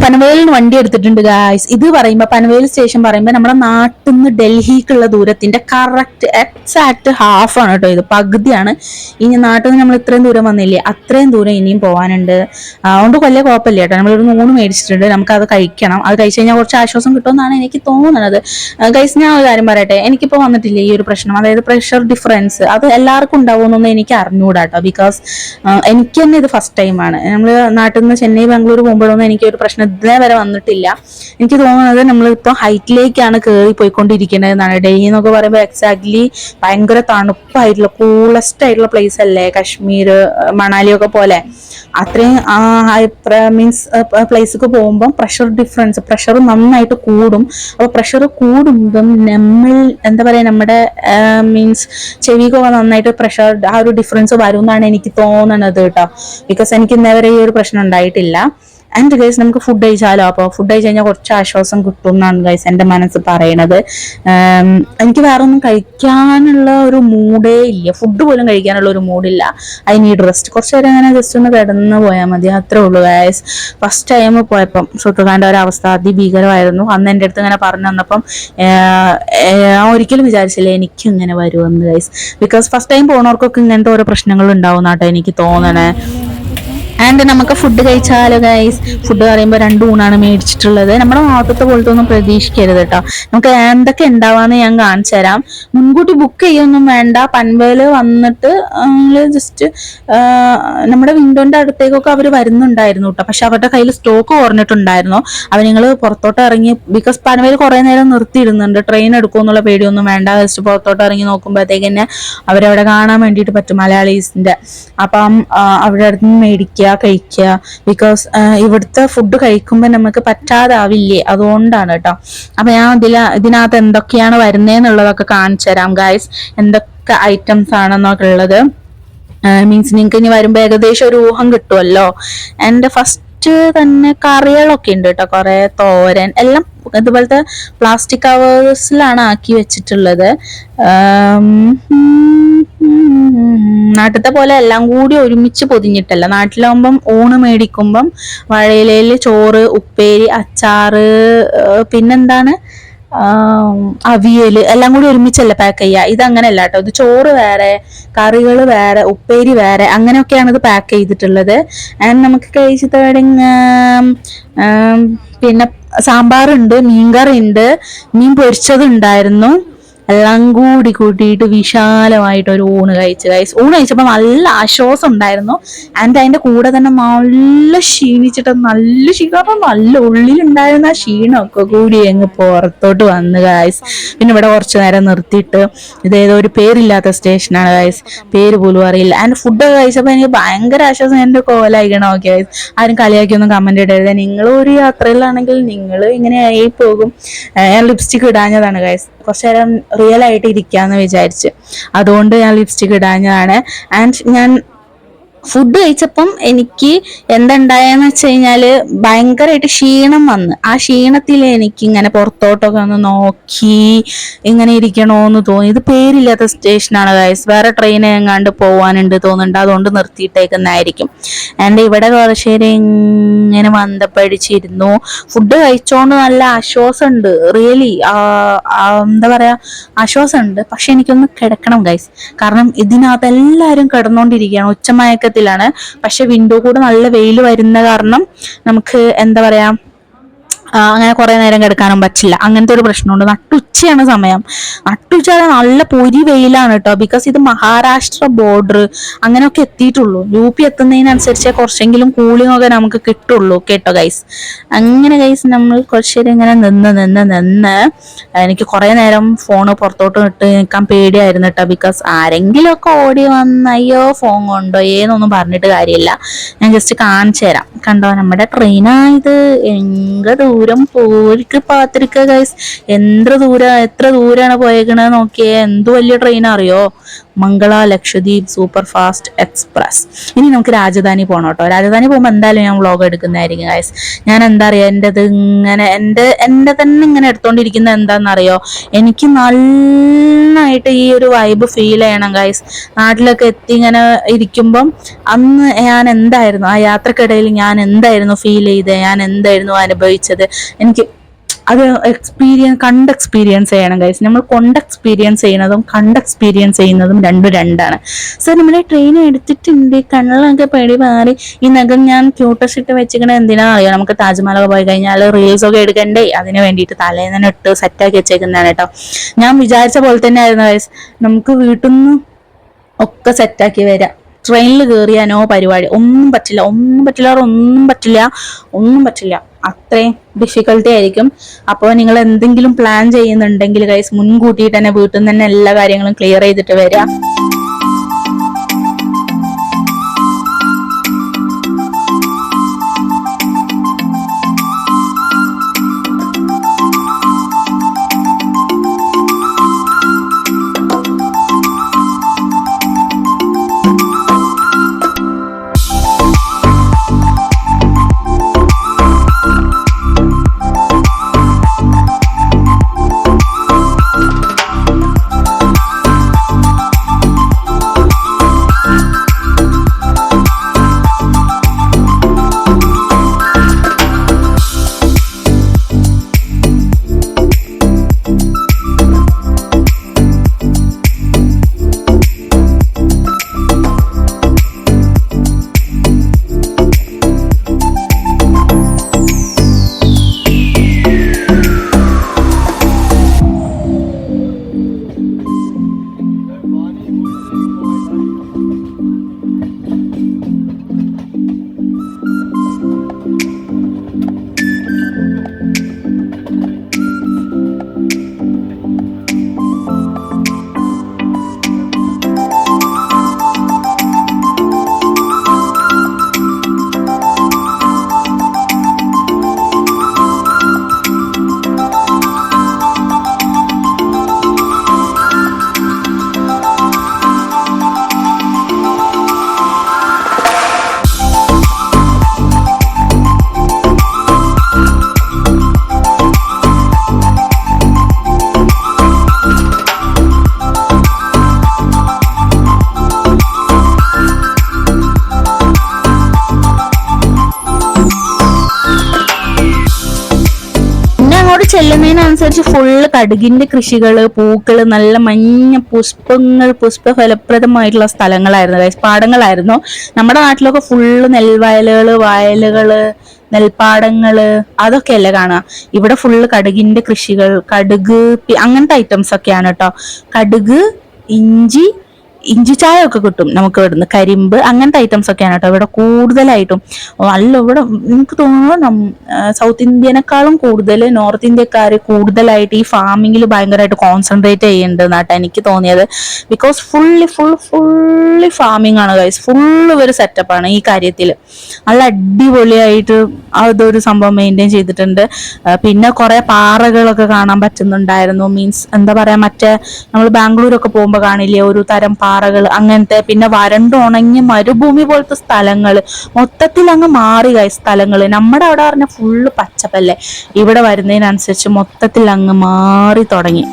Speaker 2: പനവേലിന് വണ്ടി എടുത്തിട്ടുണ്ട് ഗായ്സ്. ഇത് പറയുമ്പോ പനവേൽ സ്റ്റേഷൻ പറയുമ്പോ നമ്മുടെ നാട്ടിൽ നിന്ന് ഡൽഹിക്കുള്ള ദൂരത്തിന്റെ കറക്റ്റ് എക്സാക്ട് ഹാഫ് ആണ് കേട്ടോ. ഇത് പകുതിയാണ്. ഇനി നാട്ടിൽ നിന്ന് നമ്മൾ ഇത്രയും ദൂരം വന്നില്ലേ, അത്രയും ദൂരം ഇനിയും പോകാനുണ്ട്. അതുകൊണ്ട് വലിയ കുഴപ്പമില്ല കേട്ടോ. നമ്മളൊരു 3 മേടിച്ചിട്ടുണ്ട്, നമുക്ക് അത് കഴിക്കണം. അത് കഴിച്ചു കഴിഞ്ഞാൽ കുറച്ച് ആശ്വാസം കിട്ടുമെന്നാണ് എനിക്ക് തോന്നുന്നത് ഗൈസ്. ഞാൻ ഒരു കാര്യം പറയട്ടെ, എനിക്കിപ്പോൾ വന്നിട്ടില്ല ഈ ഒരു പ്രശ്നം, അതായത് പ്രഷർ ഡിഫറൻസ്. അത് എല്ലാവർക്കും ഉണ്ടാവുമെന്നൊന്നും എനിക്ക് അറിഞ്ഞൂടാ കേട്ടോ. ബിക്കോസ് എനിക്ക് തന്നെ ഇത് ഫസ്റ്റ് ടൈമാണ്. നമ്മൾ നാട്ടിൽ നിന്ന് ചെന്നൈ ബാംഗ്ലൂർ പോകുമ്പോഴൊന്നും എനിക്ക് ഒരു പ്രശ്നം ഇതേ വരെ വന്നിട്ടില്ല. എനിക്ക് തോന്നുന്നത് നമ്മളിപ്പോൾ ഹൈറ്റിലേക്കാണ് കയറി പോയിക്കൊണ്ടിരിക്കുന്നത്. ഡൽഹി എന്നൊക്കെ പറയുമ്പോൾ എക്സാക്ട്ലി ഭയങ്കര തണുപ്പായിട്ടുള്ള കൂളസ്റ്റ് ആയിട്ടുള്ള പ്ലേസ് അല്ലേ കാശ്മീർ, മണാലി ഒക്കെ പോലെ. അത്രയും മീൻസ് പ്ലേസൊക്കെ പോകുമ്പോൾ പ്രഷർ നന്നായിട്ട് കൂടും. അപ്പൊ പ്രഷർ കൂടുമ്പം നമ്മൾ എന്താ പറയാ, നമ്മുടെ മീൻസ് ചെവിക്കൊക്കെ നന്നായിട്ട് പ്രഷർ ആ ഒരു ഡിഫറൻസ് വരും എന്നാണ് എനിക്ക് തോന്നണത് കേട്ടോ. ബിക്കോസ് എനിക്ക് ഇന്നേവരെ ഈ ഒരു പ്രശ്നം ഉണ്ടായിട്ടില്ല. ആൻഡ് ഗൈസ് നമുക്ക് ഫുഡ് കഴിച്ചാലോ. അപ്പോൾ ഫുഡ് കഴിച്ച് കഴിഞ്ഞാൽ കുറച്ച് ആശ്വാസം കിട്ടും എന്നാണ് ഗൈസ് എൻ്റെ മനസ്സ് പറയണത്. എനിക്ക് വേറെ ഒന്നും കഴിക്കാനുള്ള ഒരു മൂഡേ ഇല്ല, ഫുഡ് പോലും കഴിക്കാനുള്ള ഒരു മൂഡില്ല. I need rest. കുറച്ച് നേരം അങ്ങനെ ജസ്റ്റ് ഒന്ന് കിടന്ന് പോയാൽ മതി, അത്രേ ഉള്ളൂ ഗൈസ്. ഫസ്റ്റ് ടൈം പോയപ്പം ഷുട്ടുഖാൻ്റെ ഒരു അവസ്ഥ അതിഭീകരമായിരുന്നു. അന്ന് എൻ്റെ അടുത്ത് ഇങ്ങനെ പറഞ്ഞു തന്നപ്പം ഒരിക്കലും വിചാരിച്ചില്ല എനിക്കും ഇങ്ങനെ വരുമെന്ന് ഗൈസ്. ബിക്കോസ് ഫസ്റ്റ് ടൈം പോകുന്നവർക്കൊക്കെ ഇങ്ങനത്തെ ഓരോ പ്രശ്നങ്ങൾ ഉണ്ടാവും എന്നാട്ടോ എനിക്ക് തോന്നണേ. ആൻഡ് നമുക്ക് ഫുഡ് കഴിച്ചാലോ ഗൈസ്. ഫുഡ് പറയുമ്പോൾ 2 ഊണാണ് മേടിച്ചിട്ടുള്ളത്. നമ്മുടെ നാട്ടിലത്തെ പോലത്തെ ഒന്നും പ്രതീക്ഷിക്കരുത് കേട്ടോ. നമുക്ക് എന്തൊക്കെ ഉണ്ടാവാന്ന് ഞാൻ കാണിച്ചു തരാം. മുൻകൂട്ടി ബുക്ക് ചെയ്യൊന്നും വേണ്ട. പൻവേല് വന്നിട്ട് ജസ്റ്റ് നമ്മുടെ വിൻഡോന്റെ അടുത്തേക്കൊക്കെ അവർ വരുന്നുണ്ടായിരുന്നു കേട്ടോ. പക്ഷെ അവരുടെ കയ്യിൽ സ്റ്റോക്ക് കുറഞ്ഞിട്ടുണ്ടായിരുന്നു. അവർ നിങ്ങൾ പുറത്തോട്ട് ഇറങ്ങി, ബിക്കോസ് പൻവേൽ കുറെ നേരം നിർത്തിയിടുന്നുണ്ട്. ട്രെയിൻ എടുക്കുമെന്നുള്ള പേടിയൊന്നും വേണ്ട. ജസ്റ്റ് പുറത്തോട്ട് ഇറങ്ങി നോക്കുമ്പോഴത്തേക്ക് തന്നെ അവരവിടെ കാണാൻ വേണ്ടിയിട്ട് പറ്റും മലയാളീസിന്റെ. അപ്പം അവിടെ അടുത്ത് നിന്ന് മേടിക്കുക, കഴിക്കുക. ബിക്കോസ് ഇവിടുത്തെ ഫുഡ് കഴിക്കുമ്പോൾ നമുക്ക് പറ്റാതാവില്ലേ, അതുകൊണ്ടാണ് കേട്ടോ. അപ്പൊ ഞാൻ ഇതിനകത്ത് എന്തൊക്കെയാണ് വരുന്നതെന്നുള്ളതൊക്കെ കാണിച്ചു തരാം ഗൈസ്. എന്തൊക്കെ ഐറ്റംസ് ആണെന്നൊക്കെ ഉള്ളത്. മീൻസ് നിങ്ങൾക്ക് ഇനി വരുമ്പോൾ ഏകദേശം ഒരു ഊഹം കിട്ടുമല്ലോ. എൻ്റെ ഫസ്റ്റ് തന്നെ കറികളൊക്കെ ഉണ്ട് കേട്ടോ. കുറെ തോരൻ എല്ലാം ഇതുപോലത്തെ പ്ലാസ്റ്റിക് കവേഴ്സിലാണ് ആക്കി വെച്ചിട്ടുള്ളത്. നാട്ടിലത്തെ പോലെ എല്ലാം കൂടി ഒരുമിച്ച് പൊതിഞ്ഞിട്ടല്ല. നാട്ടിലാവുമ്പം ഊണ് മേടിക്കുമ്പം വാഴയിലയിൽ ചോറ്, ഉപ്പേരി, അച്ചാറ്, പിന്നെന്താണ് അവിയല് എല്ലാം കൂടി ഒരുമിച്ചല്ല പാക്ക് ചെയ്യുക. ഇത് അങ്ങനെയല്ല കേട്ടോ. ഇത് ചോറ് വേറെ, കറികൾ വേറെ, ഉപ്പേരി വേറെ, അങ്ങനെയൊക്കെയാണ് ഇത് പാക്ക് ചെയ്തിട്ടുള്ളത്. ആൻഡ് നമുക്ക് കഴിച്ചിട്ട് പിന്നെ സാമ്പാറുണ്ട്, മീൻകറി ഉണ്ട്, മീൻ പൊരിച്ചതുണ്ടായിരുന്നു. എല്ലാം കൂടി കൂട്ടിയിട്ട് വിശാലമായിട്ട് ഒരു ഊണ് കഴിച്ചു ഗൈസ്. ഊണ് കഴിച്ചപ്പോൾ നല്ല ആശ്വാസം ഉണ്ടായിരുന്നു. ആൻഡ് അതിന്റെ കൂടെ തന്നെ നല്ല ക്ഷീണിച്ചിട്ട് നല്ല ഉള്ളിലുണ്ടായിരുന്ന ആ ക്ഷീണമൊക്കെ കൂടി അങ്ങ് പുറത്തോട്ട് വന്നു ഗൈസ്. പിന്നെ ഇവിടെ കുറച്ചു നേരം നിർത്തിയിട്ട്, ഇതേതോ ഒരു പേരില്ലാത്ത സ്റ്റേഷനാണ് ഗൈസ്, പേര് പോലും അറിയില്ല. ആൻഡ് ഫുഡ് കഴിച്ചപ്പോൾ എനിക്ക് ഭയങ്കര ആശ്വാസം. എൻ്റെ കോലായിക്കണം. ഓക്കെ ഗൈസ്, ആരും കളിയാക്കിയൊന്നും കമന്റ് ഇടരുത്. നിങ്ങൾ ഒരു യാത്രയിലാണെങ്കിൽ നിങ്ങൾ ഇങ്ങനെ ആയി പോകും. ഞാൻ ലിപ്സ്റ്റിക് ഇടാഞ്ഞതാണ് ഗൈസ്. കുറച്ചു നേരം റിയൽ ആയിട്ട് ഇരിക്കാന്ന് വിചാരിച്ച്, അതുകൊണ്ട് ഞാൻ ലിപ്സ്റ്റിക് ഇടാഞ്ഞതാണ്. ആൻഡ് ഞാൻ ഫുഡ് കഴിച്ചപ്പം എനിക്ക് എന്തുണ്ടായെന്ന് വെച്ച് കഴിഞ്ഞാല് ഭയങ്കരമായിട്ട് ക്ഷീണം വന്ന്. ആ ക്ഷീണത്തിൽ എനിക്ക് ഇങ്ങനെ പുറത്തോട്ടൊക്കെ ഒന്ന് നോക്കി ഇങ്ങനെ ഇരിക്കണോന്ന് തോന്നി. ഇത് പേരില്ലാത്ത സ്റ്റേഷനാണ് ഗൈസ്, വേറെ ട്രെയിൻ എങ്ങാണ്ട് പോവാനുണ്ട് തോന്നുന്നുണ്ട്, അതുകൊണ്ട് നിർത്തിയിട്ടേക്കുന്നതായിരിക്കും. എൻ്റെ ഇവിടെ കുറച്ച് നേരം ഇങ്ങനെ മന്ദപ്പടിച്ചിരുന്നു. ഫുഡ് കഴിച്ചോണ്ട് നല്ല ആശ്വാസമുണ്ട്, റിയലി എന്താ പറയാ, ആശ്വാസമുണ്ട്. പക്ഷെ എനിക്കൊന്ന് കിടക്കണം ഗൈസ്, കാരണം ഇതിനകത്ത് എല്ലാവരും കിടന്നുകൊണ്ടിരിക്കുകയാണ്, ഉച്ചമയക്കത്തിലാണ്. പക്ഷെ വിൻഡോ കൂടെ നല്ല വെയിൽ വരുന്ന കാരണം നമുക്ക് എന്താ പറയാ, അങ്ങനെ കുറെ നേരം കിടക്കാനും പറ്റില്ല. അങ്ങനത്തെ ഒരു പ്രശ്നമുണ്ട്. നട്ടുച്ചയാണ് സമയം. നട്ടുച്ച നല്ല പൊരി വെയിലാണ് കേട്ടോ, ബിക്കോസ് ഇത് മഹാരാഷ്ട്ര ബോർഡർ അങ്ങനെയൊക്കെ എത്തിയിട്ടുള്ളൂ. UP എത്തുന്നതിനനുസരിച്ച് കുറച്ചെങ്കിലും കൂളിംഗ് ഒക്കെ നമുക്ക് കിട്ടുള്ളൂ കേട്ടോ ഗൈസ്. അങ്ങനെ ഗൈസ് നമ്മൾ കുറച്ചേരം ഇങ്ങനെ നിന്ന് എനിക്ക് കുറെ നേരം ഫോണ് പുറത്തോട്ട് ഇട്ട് നിൽക്കാൻ പേടിയായിരുന്നു കേട്ടോ, ബിക്കോസ് ആരെങ്കിലും ഒക്കെ ഓടി വന്ന് അയ്യോ ഫോൺ കൊണ്ടോ എന്നൊന്നും പറഞ്ഞിട്ട് കാര്യമില്ല. ഞാൻ ജസ്റ്റ് കാണിച്ചു തരാം. കണ്ടോ, നമ്മുടെ ട്രെയിനായത് എങ്ക ദൂരം പോരിക്ക് പാത്തിരിക്ക ഗൈസ്. എത്ര ദൂരാണ് പോയേക്കണത് നോക്കിയേ. എന്ത് വലിയ ട്രെയിൻ അറിയോ, Mangala Lakshadweep super fast express. ഇനി നമുക്ക് രാജധാനി പോകണം കേട്ടോ. രാജധാനി പോകുമ്പോൾ എന്തായാലും ഞാൻ വ്ളോഗ് എടുക്കുന്നതായിരിക്കും ഗൈസ്. ഞാൻ എന്താ അറിയാ, എൻ്റെത് ഇങ്ങനെ എൻ്റെ തന്നെ ഇങ്ങനെ എടുത്തോണ്ടിരിക്കുന്നത് എന്താണെന്നറിയോ, എനിക്ക് നന്നായിട്ട് ഈ ഒരു വൈബ് ഫീൽ ചെയ്യണം ഗൈസ്. നാട്ടിലൊക്കെ എത്തി ഇങ്ങനെ ഇരിക്കുമ്പം അന്ന് ഞാൻ എന്തായിരുന്നു ആ യാത്രക്കിടയിൽ ഞാൻ എന്തായിരുന്നു ഫീൽ ചെയ്തത്, ഞാൻ എന്തായിരുന്നു അനുഭവിച്ചത്, എനിക്ക് അത് കണ്ട് എക്സ്പീരിയൻസ് ചെയ്യണം ഗൈസ്. നമ്മൾ എക്സ്പീരിയൻസ് ചെയ്യുന്നതും രണ്ടാണ്. സോ നമ്മുടെ ട്രെയിൻ എടുത്തിട്ടുണ്ട്. കണ്ണൊക്കെ പേടി മാറി. ഈ നഖം ഞാൻ ക്യൂട്ടസ് ഇട്ട് വെച്ചിരിക്കണത് എന്തിനാ അറിയാം, നമുക്ക് താജ്മഹലൊക്കെ പോയി കഴിഞ്ഞാൽ റീൽസ് ഒക്കെ എടുക്കണ്ടേ, അതിന് വേണ്ടിയിട്ട് തലേന്ന് ഇട്ട് സെറ്റാക്കി വെച്ചേക്കുന്നതാണ് കേട്ടോ. ഞാൻ വിചാരിച്ച പോലെ തന്നെ ആയിരുന്നു ഗൈസ്. നമുക്ക് വീട്ടിൽ നിന്ന് ഒക്കെ സെറ്റാക്കി വരാം. ട്രെയിനിൽ കയറിയാനോ പരിപാടി ഒന്നും പറ്റില്ല. അത്രയും ഡിഫിക്കൽട്ടി ആയിരിക്കും. അപ്പോൾ നിങ്ങൾ എന്തെങ്കിലും പ്ലാൻ ചെയ്യുന്നുണ്ടെങ്കിൽ ഗൈസ് മുൻകൂട്ടിയിട്ട് തന്നെ വീട്ടിൽ നിന്ന് തന്നെ എല്ലാ കാര്യങ്ങളും ക്ലിയർ ചെയ്തിട്ട് വരിക. ചെല്ലുന്നതിനനുസരിച്ച് ഫുള്ള് കടുകിന്റെ കൃഷികള്, പൂക്കള്, നല്ല മഞ്ഞ പുഷ്പഫലപ്രദമായിട്ടുള്ള സ്ഥലങ്ങളായിരുന്നു, പാടങ്ങളായിരുന്നു. നമ്മുടെ നാട്ടിലൊക്കെ ഫുള്ള് വയലുകള്, നെൽപ്പാടങ്ങള് അതൊക്കെയല്ലേ കാണുക. ഇവിടെ ഫുള്ള് കടുകിന്റെ കൃഷികൾ, കടുക് അങ്ങനത്തെ ഐറ്റംസ് ഒക്കെയാണ് കേട്ടോ. കടുക്, ഇഞ്ചി ചായ ഒക്കെ കിട്ടും നമുക്ക് ഇവിടുന്ന്, കരിമ്പ് അങ്ങനത്തെ ഐറ്റംസ് ഒക്കെയാണ് കേട്ടോ ഇവിടെ കൂടുതലായിട്ടും. ഇവിടെ എനിക്ക് തോന്നുന്നു സൗത്ത് ഇന്ത്യനെക്കാളും കൂടുതൽ നോർത്ത് ഇന്ത്യക്കാർ കൂടുതലായിട്ട് ഈ ഫാമിങ്ങിൽ ഭയങ്കരമായിട്ട് കോൺസെൻട്രേറ്റ് ചെയ്യുന്നുണ്ടെന്നാട്ടോ എനിക്ക് തോന്നിയത്. ബിക്കോസ് ഫുള്ളി ഫാമിംഗ് ആണ് ഗൈസ്, ഫുള്ള് ഒരു സെറ്റപ്പാണ് ഈ കാര്യത്തിൽ. നല്ല അടിപൊളിയായിട്ട് അതൊരു സംഭവം മെയിൻറ്റെയിൻ ചെയ്തിട്ടുണ്ട്. പിന്നെ കുറെ പാറകളൊക്കെ കാണാൻ പറ്റുന്നുണ്ടായിരുന്നു. മീൻസ് എന്താ പറയാ, മറ്റേ നമ്മൾ ബാംഗ്ലൂരൊക്കെ പോകുമ്പോൾ കാണില്ലേ ഒരു തരം പാറകൾ അങ്ങനത്തെ, പിന്നെ വരണ്ടുണങ്ങിയ മരുഭൂമി പോലത്തെ സ്ഥലങ്ങൾ, മൊത്തത്തിൽ അങ്ങ് മാറി സ്ഥലങ്ങൾ. നമ്മുടെ അവിടെ പറഞ്ഞ ഫുള്ള് പച്ചപ്പല്ലേ, ഇവിടെ വരുന്നതിനനുസരിച്ച് മൊത്തത്തിൽ അങ്ങ് മാറി തുടങ്ങി.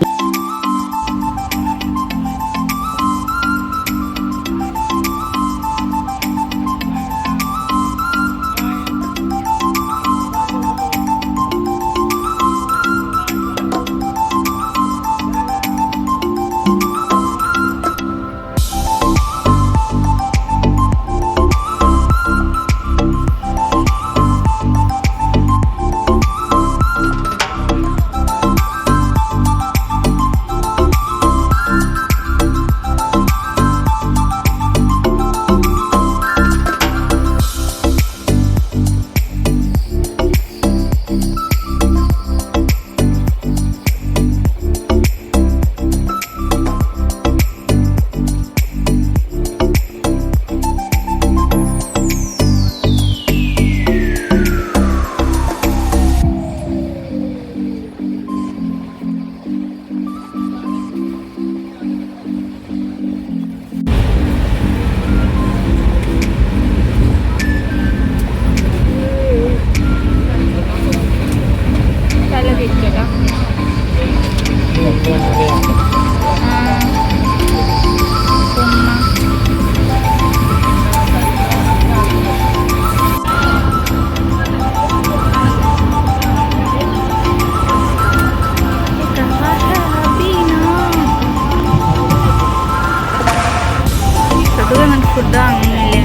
Speaker 2: ഫുഡ് അങ്ങനെയല്ലേ.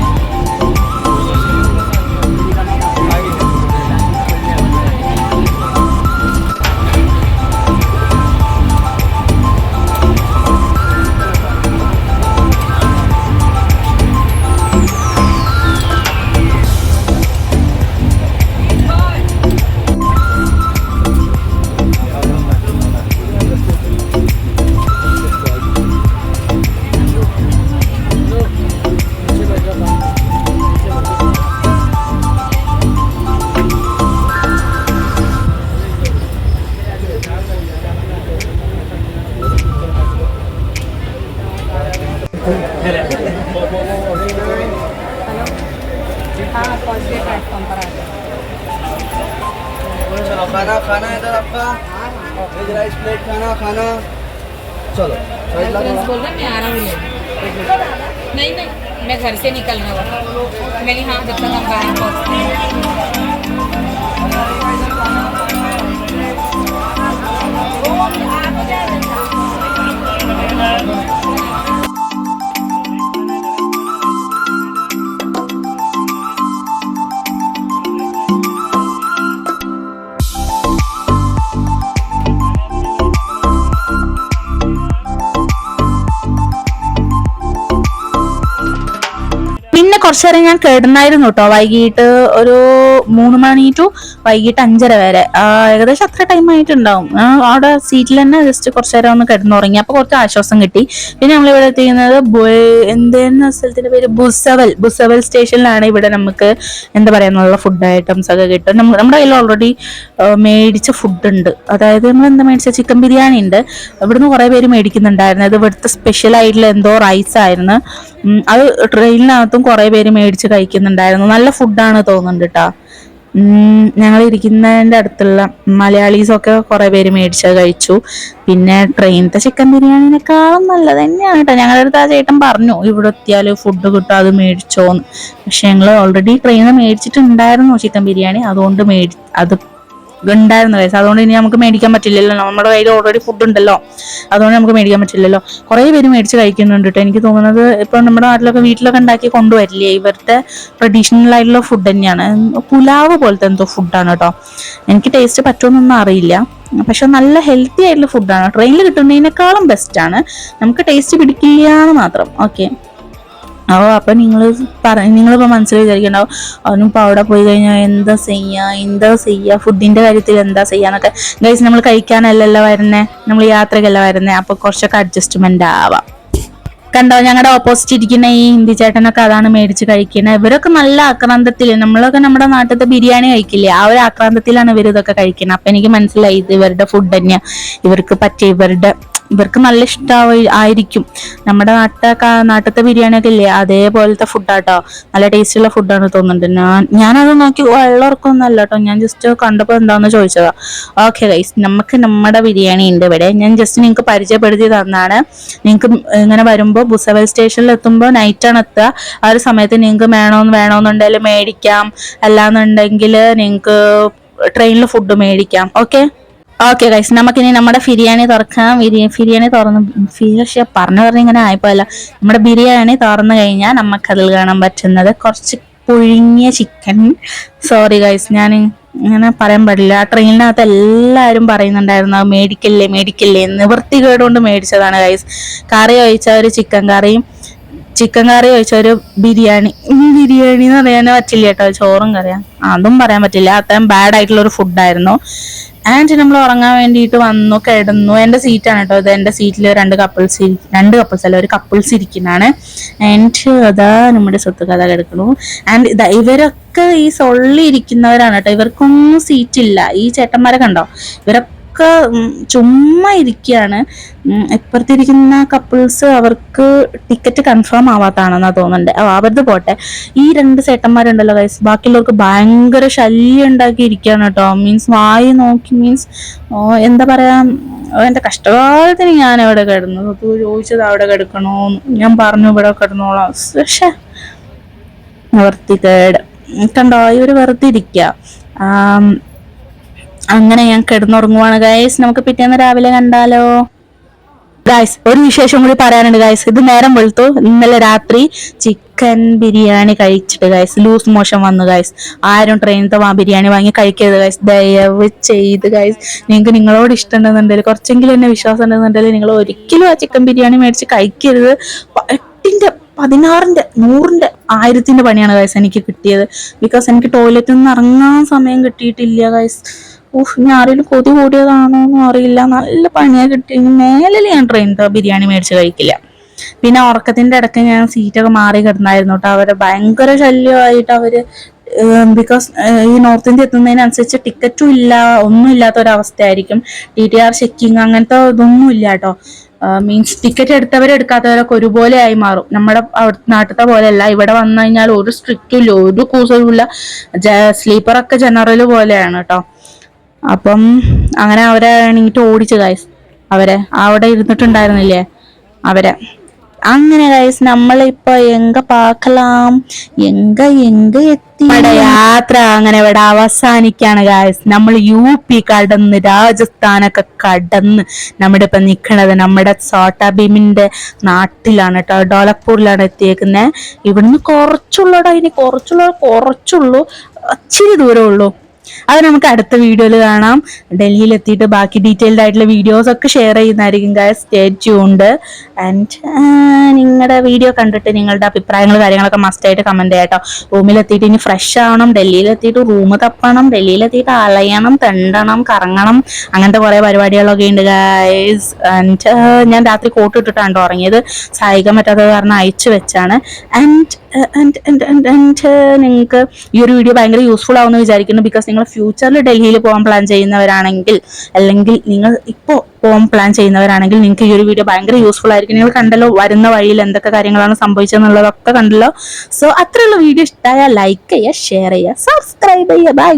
Speaker 3: खाना खाना इधर आपका वेज राइस प्लेट खाना चलो
Speaker 4: बोल रहा मैं आ रहा हूँ नहीं मैं घर से निकलना हुआ मैंने हाँ जब तक हम बाहर पहुँचते हैं
Speaker 2: പിന്നെ കുറച്ചു നേരം ഞാൻ കിടന്നായിരുന്നു കേട്ടോ. വൈകിട്ട് ഒരു 3 മണി ടു വൈകിട്ട് 5:30 വരെ, ഏകദേശം അത്ര ടൈം ആയിട്ടുണ്ടാവും. അവിടെ സീറ്റിൽ തന്നെ ജസ്റ്റ് കുറച്ചു നേരം ഒന്ന് കിടന്നുറങ്ങി. അപ്പൊ കുറച്ച് ആശ്വാസം കിട്ടി. പിന്നെ നമ്മളിവിടെ എത്തിക്കുന്നത് എന്തെന്ന സ്ഥലത്തിന്റെ പേര് ബുസവൽ സ്റ്റേഷനിലാണ്. ഇവിടെ നമുക്ക് എന്താ പറയാ ഫുഡ് ഐറ്റംസ് ഒക്കെ കിട്ടും. നമ്മുടെ കയ്യിൽ ഓൾറെഡി മേടിച്ച ഫുഡ് ഉണ്ട്. അതായത് നമ്മൾ എന്താ മേടിച്ച ചിക്കൻ ബിരിയാണി ഉണ്ട്. ഇവിടുന്ന് കുറെ പേര് മേടിക്കുന്നുണ്ടായിരുന്നു. അത് ഇവിടുത്തെ സ്പെഷ്യൽ ആയിട്ടുള്ള എന്തോ റൈസ് ആയിരുന്നു. അത് ട്രെയിനിനകത്തും കുറെ പേര് മേടിച്ച് കഴിക്കുന്നുണ്ടായിരുന്നു. നല്ല ഫുഡാണ് തോന്നുന്നുണ്ട് കേട്ടോ. ഞങ്ങൾ ഇരിക്കുന്നതിന്റെ അടുത്തുള്ള മലയാളീസൊക്കെ കുറെ പേര് മേടിച്ചത് കഴിച്ചു. പിന്നെ ട്രെയിനത്തെ ചിക്കൻ ബിരിയാണിനെക്കാളും നല്ലത് തന്നെയാണ് കേട്ടോ. ഞങ്ങളുടെ അടുത്ത് ആ ചേട്ടൻ പറഞ്ഞു ഇവിടെ എത്തിയാൽ ഫുഡ് കിട്ടും, അത് മേടിച്ചോന്ന്. പക്ഷെ ഞങ്ങൾ ഓൾറെഡി ട്രെയിനിൽ മേടിച്ചിട്ടുണ്ടായിരുന്നു ചിക്കൻ ബിരിയാണി. അതുകൊണ്ട് അത് ഉണ്ടായിരുന്നു വയസ്സ്. അതുകൊണ്ട് ഇനി നമുക്ക് മേടിക്കാൻ പറ്റില്ലല്ലോ. നമ്മുടെ കയ്യിൽ ഓൾറെഡി ഫുഡ് ഉണ്ടല്ലോ, അതുകൊണ്ട് നമുക്ക് മേടിക്കാൻ പറ്റില്ലല്ലോ. കുറേ പേര് മേടിച്ച് കഴിക്കുന്നുണ്ട് കേട്ടോ. എനിക്ക് തോന്നുന്നത് ഇപ്പൊ നമ്മുടെ നാട്ടിലൊക്കെ വീട്ടിലൊക്കെ ഉണ്ടാക്കി കൊണ്ടുവരില്ലേ, ഇവരുടെ ട്രഡീഷണൽ ആയിട്ടുള്ള ഫുഡ് തന്നെയാണ്. പുലാവ് പോലത്തെ എന്തോ ഫുഡാണ് കേട്ടോ. എനിക്ക് ടേസ്റ്റ് പറ്റുമെന്നൊന്നും അറിയില്ല, പക്ഷെ നല്ല ഹെൽത്തി ആയിട്ടുള്ള ഫുഡാണ്. ട്രെയിനിൽ കിട്ടുന്നതിനേക്കാളും ബെസ്റ്റാണ്. നമുക്ക് ടേസ്റ്റ് പിടിക്കില്ല എന്ന് മാത്രം. ഓക്കെ, അപ്പൊ നിങ്ങളിപ്പോ മനസ്സിൽ വിചാരിക്കണ്ടാവും അവനിപ്പോ അവിടെ പോയി കഴിഞ്ഞാൽ എന്താ ചെയ്യാ ഫുഡിന്റെ കാര്യത്തിൽ എന്താ ചെയ്യാന്നൊക്കെ. ഗൈസ്, നമ്മൾ കഴിക്കാനല്ലല്ലോ വരുന്നേ, നമ്മൾ യാത്രക്കല്ല വരുന്നേ. അപ്പൊ കുറച്ചൊക്കെ അഡ്ജസ്റ്റ്മെന്റ് ആവാം. കണ്ടോ, ഞങ്ങളുടെ ഓപ്പോസിറ്റ് ഇരിക്കുന്ന ഈ ഹിന്ദി ചേട്ടനൊക്കെ അതാണ് മേടിച്ച് കഴിക്കുന്നത്. ഇവരൊക്കെ നല്ല ആക്രാന്തത്തിൽ, നമ്മളൊക്കെ നമ്മുടെ നാട്ടിലത്തെ ബിരിയാണി കഴിക്കില്ലേ, ആ ഒരു ആക്രാന്തത്തിലാണ് ഇവർ ഇതൊക്കെ കഴിക്കുന്നത്. അപ്പൊ എനിക്ക് മനസ്സിലായി ഇത് ഇവരുടെ ഫുഡ് തന്നെയാ, ഇവർക്ക് പറ്റിയ ഇവരുടെ ഇവർക്ക് നല്ല ഇഷ്ടമായിരിക്കും. നമ്മുടെ നാട്ടിലത്തെ ബിരിയാണിയൊക്കെ ഇല്ലേ അതേപോലത്തെ ഫുഡാട്ടോ, നല്ല ടേസ്റ്റുള്ള ഫുഡാണ് തോന്നുന്നുണ്ട്. ഞാനത് നോക്കി വെള്ളം ഇറക്കൊന്നല്ല കേട്ടോ, ഞാൻ ജസ്റ്റ് കണ്ടപ്പോൾ എന്താണെന്ന് ചോദിച്ചതാ. ഓക്കെ ഗൈസ്, നമുക്ക് നമ്മുടെ ബിരിയാണി ഉണ്ട് ഇവിടെ. ഞാൻ ജസ്റ്റ് നിങ്ങൾക്ക് പരിചയപ്പെടുത്തി തന്നാണ്. നിങ്ങൾക്ക് ഇങ്ങനെ വരുമ്പോൾ ബുസവൽ സ്റ്റേഷനിൽ എത്തുമ്പോൾ നൈറ്റാണ് എത്തുക. ആ ഒരു സമയത്ത് നിങ്ങൾക്ക് വേണമെന്നുണ്ടെങ്കിൽ മേടിക്കാം, അല്ലാന്നുണ്ടെങ്കിൽ നിങ്ങൾക്ക് ട്രെയിനിൽ ഫുഡ് മേടിക്കാം. ഓക്കെ ഗൈസ്, നമുക്കിനി നമ്മുടെ ബിരിയാണി തുറക്കാം. ബിരിയാണി തുറന്ന് പറഞ്ഞ ഇങ്ങനെ ആയപ്പോല്ല. നമ്മുടെ ബിരിയാണി തുറന്നു കഴിഞ്ഞാൽ നമുക്കതിൽ കാണാൻ പറ്റുന്നത് കുറച്ച് പുഴുങ്ങിയ ചിക്കൻ. സോറി ഗൈസ്, ഞാൻ ഇങ്ങനെ പറയാൻ പാടില്ല. ആ ട്രെയിനിനകത്ത് എല്ലാവരും പറയുന്നുണ്ടായിരുന്നു മേടിക്കല്ലേ. നിവൃത്തികേടുകൊണ്ട് മേടിച്ചതാണ് ഗൈസ്. കറി ഒഴിച്ച ഒരു ചിക്കൻ കറി ഒഴിച്ച ഒരു ബിരിയാണി എന്ന് പറയാൻ പറ്റില്ല കേട്ടോ. ചോറും കറിയാ അതും പറയാൻ പറ്റില്ല. അത്രയും ബാഡ് ആയിട്ടുള്ള ഒരു ഫുഡായിരുന്നു. ആൻഡ് നമ്മൾ ഉറങ്ങാൻ വേണ്ടിയിട്ട് വന്നു, കിടന്നു. എൻ്റെ സീറ്റാണ് കേട്ടോ ഇത്. എൻ്റെ സീറ്റിൽ രണ്ട് കപ്പിൾസ് അല്ല, ഒരു കപ്പിൾസ് ഇരിക്കുന്നതാണ്. ആൻഡ് അതാ നമ്മുടെ സ്വത്ത് കഥ കിടക്കണു. ആൻഡ് ഇവരൊക്കെ ഈ സൊള്ളി ഇരിക്കുന്നവരാണ് കേട്ടോ. ഇവർക്കൊന്നും സീറ്റില്ല. ഈ ചേട്ടന്മാരെ കണ്ടോ, ഇവരൊക്കെ ചുമ്മാ ഇരിക്കുകയാണ്. ഇപ്പുറത്തിരിക്കുന്ന കപ്പിൾസ് അവർക്ക് ടിക്കറ്റ് കൺഫേം ആവാത്താണെന്നാ തോന്നുന്നുണ്ട്. അവരത് പോട്ടെ. ഈ രണ്ട് ചേട്ടന്മാരുണ്ടല്ലോ ഗൈസ്, ബാക്കിയുള്ളവർക്ക് ഭയങ്കര ശല്യം ഉണ്ടാക്കി ഇരിക്കുകയാണ് കേട്ടോ. മീൻസ് വായി നോക്കി, മീൻസ് എന്താ പറയാ, എന്റെ കഷ്ടകാലത്തിന് ഞാൻ എവിടെ കിടന്നു ചോദിച്ചത് അവിടെ കിടക്കണോന്ന്. ഞാൻ പറഞ്ഞു ഇവിടെ കിടന്നോളാം. പക്ഷെ വൃത്തികേട് കണ്ടോ, ഇവര് വെറുതെ ഇരിക്കുക. അങ്ങനെ ഞാൻ കിടന്നുറങ്ങുവാണ് ഗൈസ്. നമുക്ക് പിറ്റേന്ന് രാവിലെ കണ്ടാലോ ഗൈസ്. ഒരു വിശേഷം കൂടി പറയാനുണ്ട് ഗൈസ്. ഇത് നേരം വെളുത്തു. ഇന്നലെ രാത്രി ചിക്കൻ ബിരിയാണി കഴിച്ചിട്ട് ഗൈസ് ലൂസ് മോഷൻ വന്നു ഗൈസ്. ആരും ട്രെയിനത്തെ ബിരിയാണി വാങ്ങി കഴിക്കരുത് ഗൈസ്, ദയവ് ചെയ്ത് ഗൈസ്. നിങ്ങൾക്ക് നിങ്ങളോട് ഇഷ്ടം ഉണ്ടെന്നുണ്ടെങ്കിൽ, കുറച്ചെങ്കിലും എന്നെ വിശ്വാസം ഉണ്ടെന്നുണ്ടെങ്കിൽ നിങ്ങൾ ഒരിക്കലും ആ ചിക്കൻ ബിരിയാണി മേടിച്ച് കഴിക്കരുത്. 8ന്റെ 16ന്റെ 100ന്റെ 1000ന്റെ പണിയാണ് ഗൈസ് എനിക്ക് കിട്ടിയത്. ബിക്കോസ് എനിക്ക് ടോയ്ലറ്റിൽ നിന്ന് ഇറങ്ങാൻ സമയം കിട്ടിയിട്ടില്ല ഗൈസ്. ഇനി ആരെങ്കിലും കൊതി കൂടിയതാണോന്നും അറിയില്ല. നല്ല പണിയാണ് കിട്ടിയത്. മേലിൽ ഞാൻ ട്രെയിനത്തെ ബിരിയാണി മേടിച്ച് കഴിക്കില്ല. പിന്നെ ഉറക്കത്തിന്റെ ഇടയ്ക്ക് ഞാൻ സീറ്റൊക്കെ മാറി കിടന്നായിരുന്നു കേട്ടോ. അവര് ഭയങ്കര ശല്യമായിട്ട് അവര്, ബിക്കോസ് ഈ നോർത്ത് ഇന്ത്യ എത്തുന്നതിനനുസരിച്ച് ടിക്കറ്റും ഇല്ല, ഒന്നും ഇല്ലാത്ത ഒരവസ്ഥയായിരിക്കും. TTR ചെക്കിങ് അങ്ങനത്തെ ഇതൊന്നും ഇല്ല കേട്ടോ. മീൻസ് ടിക്കറ്റ് എടുക്കാത്തവരൊക്കെ ഒരുപോലെ ആയി മാറും. നമ്മുടെ നാട്ടിലത്തെ പോലെയല്ല. ഇവിടെ വന്നു കഴിഞ്ഞാൽ ഒരു സ്ട്രിക്റ്റും ഇല്ല, ഒരു കൂസലും ഇല്ല. സ്ലീപ്പറൊക്കെ ജനറൽ പോലെയാണ് കേട്ടോ. അപ്പം അങ്ങനെ അവരെ എണീറ്റ് ഓടിച്ചു ഗൈസ്. അവരെ അവിടെ ഇരുന്നിട്ടുണ്ടായിരുന്നില്ലേ അവരെ. അങ്ങനെ ഗൈസ്, നമ്മളിപ്പോ എങ്ക എത്തി യാത്ര അങ്ങനെ ഇവിടെ അവസാനിക്കാണ് ഗൈസ്. നമ്മൾ UP കടന്ന് രാജസ്ഥാനൊക്കെ കടന്ന് നമ്മുടെ ഇപ്പൊ നിക്കണത് നമ്മുടെ സോട്ടാ ഭീമിന്റെ നാട്ടിലാണ് കേട്ടോ. ഡോലക്പൂരിലാണ് എത്തിയേക്കുന്നത്. ഇവിടുന്ന് കുറച്ചുള്ളൂ, ഇച്ചിരി ദൂരമേ ഉള്ളൂ. അത് നമുക്ക് അടുത്ത വീഡിയോയിൽ കാണാം. ഡൽഹിയിൽ എത്തിയിട്ട് ബാക്കി ഡീറ്റെയിൽഡ് ആയിട്ടുള്ള വീഡിയോസ് ഒക്കെ ഷെയർ ചെയ്യുന്നതായിരിക്കും ഗൈസ്. Stay tuned. ആൻഡ് നിങ്ങളുടെ വീഡിയോ കണ്ടിട്ട് നിങ്ങളുടെ അഭിപ്രായങ്ങൾ കാര്യങ്ങളൊക്കെ മസ്റ്റായിട്ട് കമന്റ് ചെയ്യാം കേട്ടോ. റൂമിലെത്തിയിട്ട് ഇനി ഫ്രഷ് ആവണം, ഡൽഹിയിലെത്തിയിട്ട് റൂം തപ്പണം, ഡൽഹിയിലെത്തിയിട്ട് അലയണം, തെണ്ടണം, കറങ്ങണം, അങ്ങനത്തെ കുറെ പരിപാടികളൊക്കെ ഉണ്ട് ഗൈസ്. ആൻഡ് ഞാൻ രാത്രി കോട്ട് ഇട്ടിട്ടാണ് ഉറങ്ങിയത്. സഹായിക്കാൻ പറ്റാത്തത് കാരണം അയച്ചു വെച്ചാണ്. ആൻഡ് നിങ്ങൾക്ക് ഈ ഒരു വീഡിയോ ഭയങ്കര യൂസ്ഫുൾ ആവുമെന്ന് വിചാരിക്കുന്നു. ബിക്കോസ് നിങ്ങൾ ഫ്യൂച്ചറിൽ ഡൽഹിയിൽ പോകാൻ പ്ലാൻ ചെയ്യുന്നവരാണെങ്കിൽ, അല്ലെങ്കിൽ നിങ്ങൾ ഇപ്പോൾ പോകാൻ പ്ലാൻ ചെയ്യുന്നവരാണെങ്കിൽ നിങ്ങൾക്ക് ഈ ഒരു വീഡിയോ ഭയങ്കര യൂസ്ഫുൾ ആയിരിക്കും. നിങ്ങൾ കണ്ടല്ലോ വരുന്ന വഴിയിൽ എന്തൊക്കെ കാര്യങ്ങളാണ് സംഭവിച്ചതെന്നുള്ളതൊക്കെ കണ്ടല്ലോ. സോ അത്രയുള്ള വീഡിയോ ഇഷ്ടമായാൽ ലൈക്ക് ചെയ്യുക, ഷെയർ ചെയ്യുക, സബ്സ്ക്രൈബ് ചെയ്യുക. ബൈ.